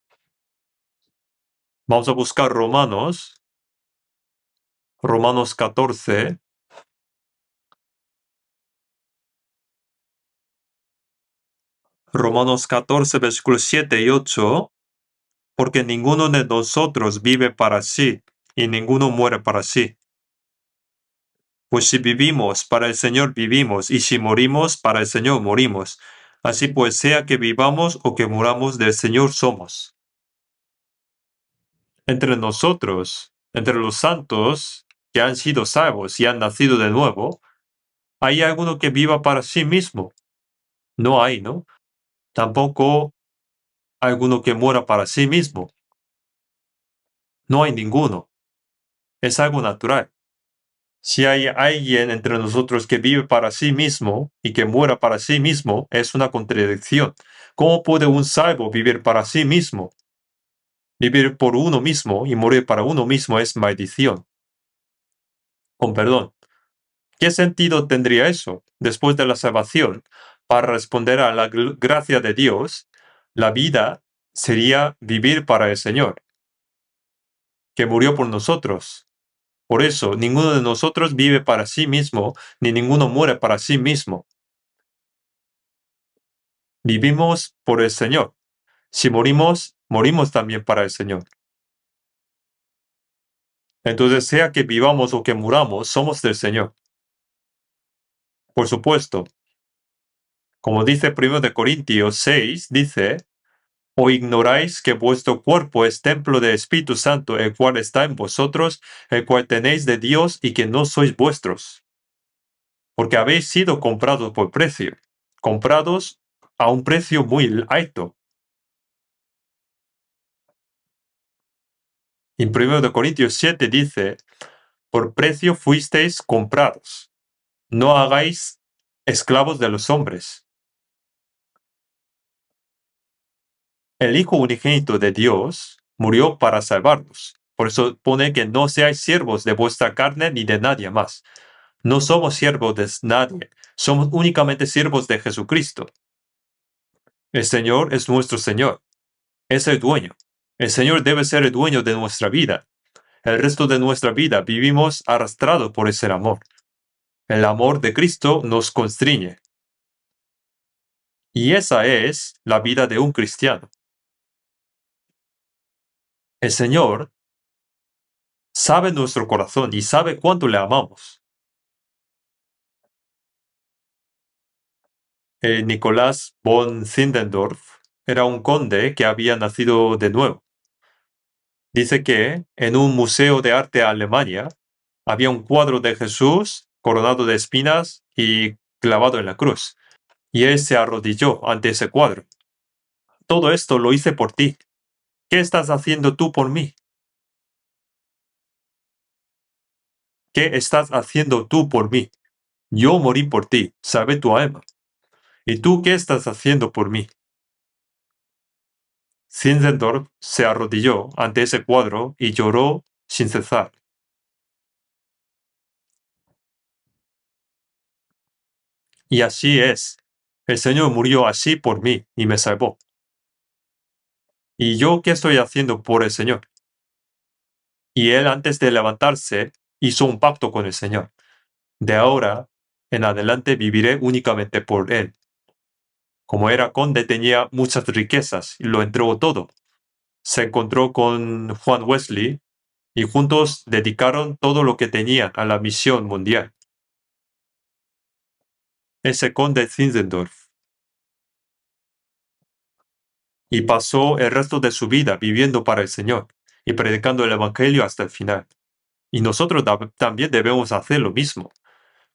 Vamos a buscar Romanos 14. Romanos 14, versículos 7 y 8. Porque ninguno de nosotros vive para sí, y ninguno muere para sí. Pues si vivimos, para el Señor vivimos, y si morimos, para el Señor morimos. Así pues, sea que vivamos o que muramos, del Señor somos. Entre nosotros, entre los santos que han sido salvos y han nacido de nuevo, ¿hay alguno que viva para sí mismo? No hay, ¿no? Tampoco alguno que muera para sí mismo. No hay ninguno. Es algo natural. Si hay alguien entre nosotros que vive para sí mismo y que muera para sí mismo, es una contradicción. ¿Cómo puede un salvo vivir para sí mismo? Vivir por uno mismo y morir para uno mismo es maldición. Con perdón. ¿Qué sentido tendría eso? Después de la salvación, para responder a la gracia de Dios, la vida sería vivir para el Señor, que murió por nosotros. Por eso, ninguno de nosotros vive para sí mismo, ni ninguno muere para sí mismo. Vivimos por el Señor. Si morimos, morimos también para el Señor. Entonces, sea que vivamos o que muramos, somos del Señor. Por supuesto, como dice 1 Corintios 6, dice, ¿o ignoráis que vuestro cuerpo es templo del Espíritu Santo, el cual está en vosotros, el cual tenéis de Dios y que no sois vuestros? Porque habéis sido comprados por precio, comprados a un precio muy alto. En 1 Corintios 7 dice, por precio fuisteis comprados. No hagáis esclavos de los hombres. El Hijo unigénito de Dios murió para salvarnos. Por eso pone que no seáis siervos de vuestra carne ni de nadie más. No somos siervos de nadie, somos únicamente siervos de Jesucristo. El Señor es nuestro Señor, es el dueño. El Señor debe ser el dueño de nuestra vida. El resto de nuestra vida vivimos arrastrados por ese amor. El amor de Cristo nos constriñe. Y esa es la vida de un cristiano. El Señor sabe nuestro corazón y sabe cuánto le amamos. Nicolás von Zinzendorf era un conde que había nacido de nuevo. Dice que en un museo de arte de Alemania había un cuadro de Jesús coronado de espinas y clavado en la cruz. Y él se arrodilló ante ese cuadro. Todo esto lo hice por ti. ¿Qué estás haciendo tú por mí? ¿Qué estás haciendo tú por mí? Yo morí por ti, salvé tu alma. ¿Y tú qué estás haciendo por mí? Zinzendorf se arrodilló ante ese cuadro y lloró sin cesar. Y así es. El Señor murió así por mí y me salvó. ¿Y yo qué estoy haciendo por el Señor? Y él antes de levantarse hizo un pacto con el Señor. De ahora en adelante viviré únicamente por él. Como era conde tenía muchas riquezas y lo entregó todo. Se encontró con Juan Wesley y juntos dedicaron todo lo que tenían a la misión mundial. Ese conde Zinzendorf. Y pasó el resto de su vida viviendo para el Señor y predicando el Evangelio hasta el final. Y nosotros también debemos hacer lo mismo.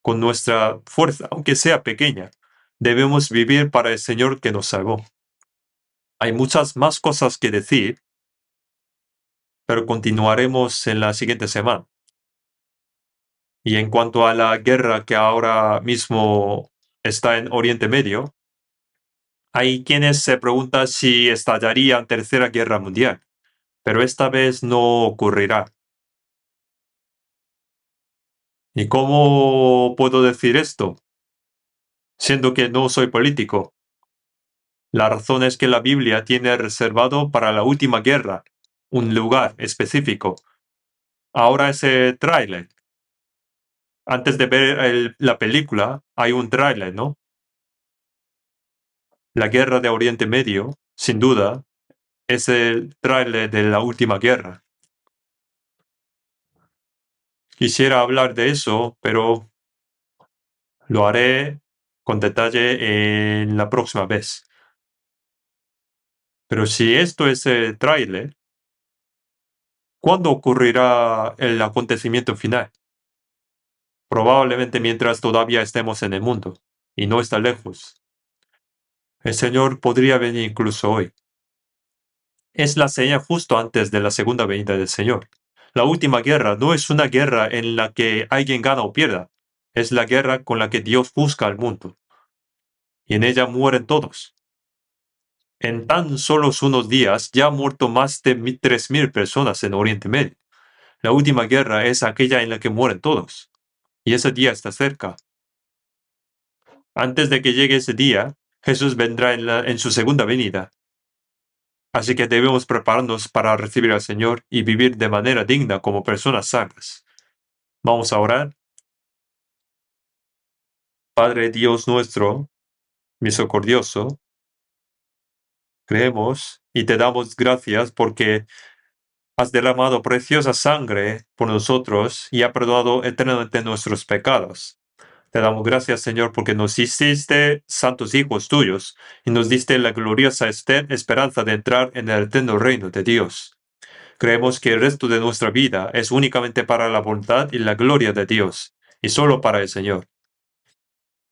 Con nuestra fuerza, aunque sea pequeña, debemos vivir para el Señor que nos salvó. Hay muchas más cosas que decir, pero continuaremos en la siguiente semana. Y en cuanto a la guerra que ahora mismo está en Oriente Medio, hay quienes se preguntan si estallaría Tercera Guerra Mundial, pero esta vez no ocurrirá. ¿Y cómo puedo decir esto? Siendo que no soy político. La razón es que la Biblia tiene reservado para la última guerra un lugar específico. Ahora ese tráiler. Antes de ver la película, hay un tráiler, ¿no? La guerra de Oriente Medio, sin duda, es el tráiler de la última guerra. Quisiera hablar de eso, pero lo haré con detalle en la próxima vez. Pero si esto es el tráiler, ¿cuándo ocurrirá el acontecimiento final? Probablemente mientras todavía estemos en el mundo, y no está lejos. El Señor podría venir incluso hoy. Es la señal justo antes de la segunda venida del Señor. La última guerra no es una guerra en la que alguien gana o pierda, es la guerra con la que Dios busca al mundo. Y en ella mueren todos. En tan solos unos días ya han muerto más de 3.000 personas en Oriente Medio. La última guerra es aquella en la que mueren todos. Y ese día está cerca. Antes de que llegue ese día, Jesús vendrá en su segunda venida. Así que debemos prepararnos para recibir al Señor y vivir de manera digna como personas sanas. Vamos a orar. Padre Dios nuestro, misericordioso, creemos y te damos gracias porque has derramado preciosa sangre por nosotros y has perdonado eternamente nuestros pecados. Te damos gracias, Señor, porque nos hiciste santos hijos tuyos y nos diste la gloriosa esperanza de entrar en el eterno reino de Dios. Creemos que el resto de nuestra vida es únicamente para la voluntad y la gloria de Dios, y solo para el Señor.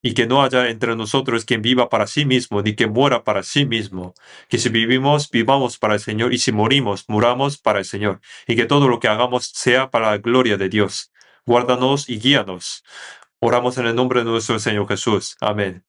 Y que no haya entre nosotros quien viva para sí mismo, ni que muera para sí mismo. Que si vivimos, vivamos para el Señor, y si morimos, muramos para el Señor. Y que todo lo que hagamos sea para la gloria de Dios. Guárdanos y guíanos. Oramos en el nombre de nuestro Señor Jesús. Amén.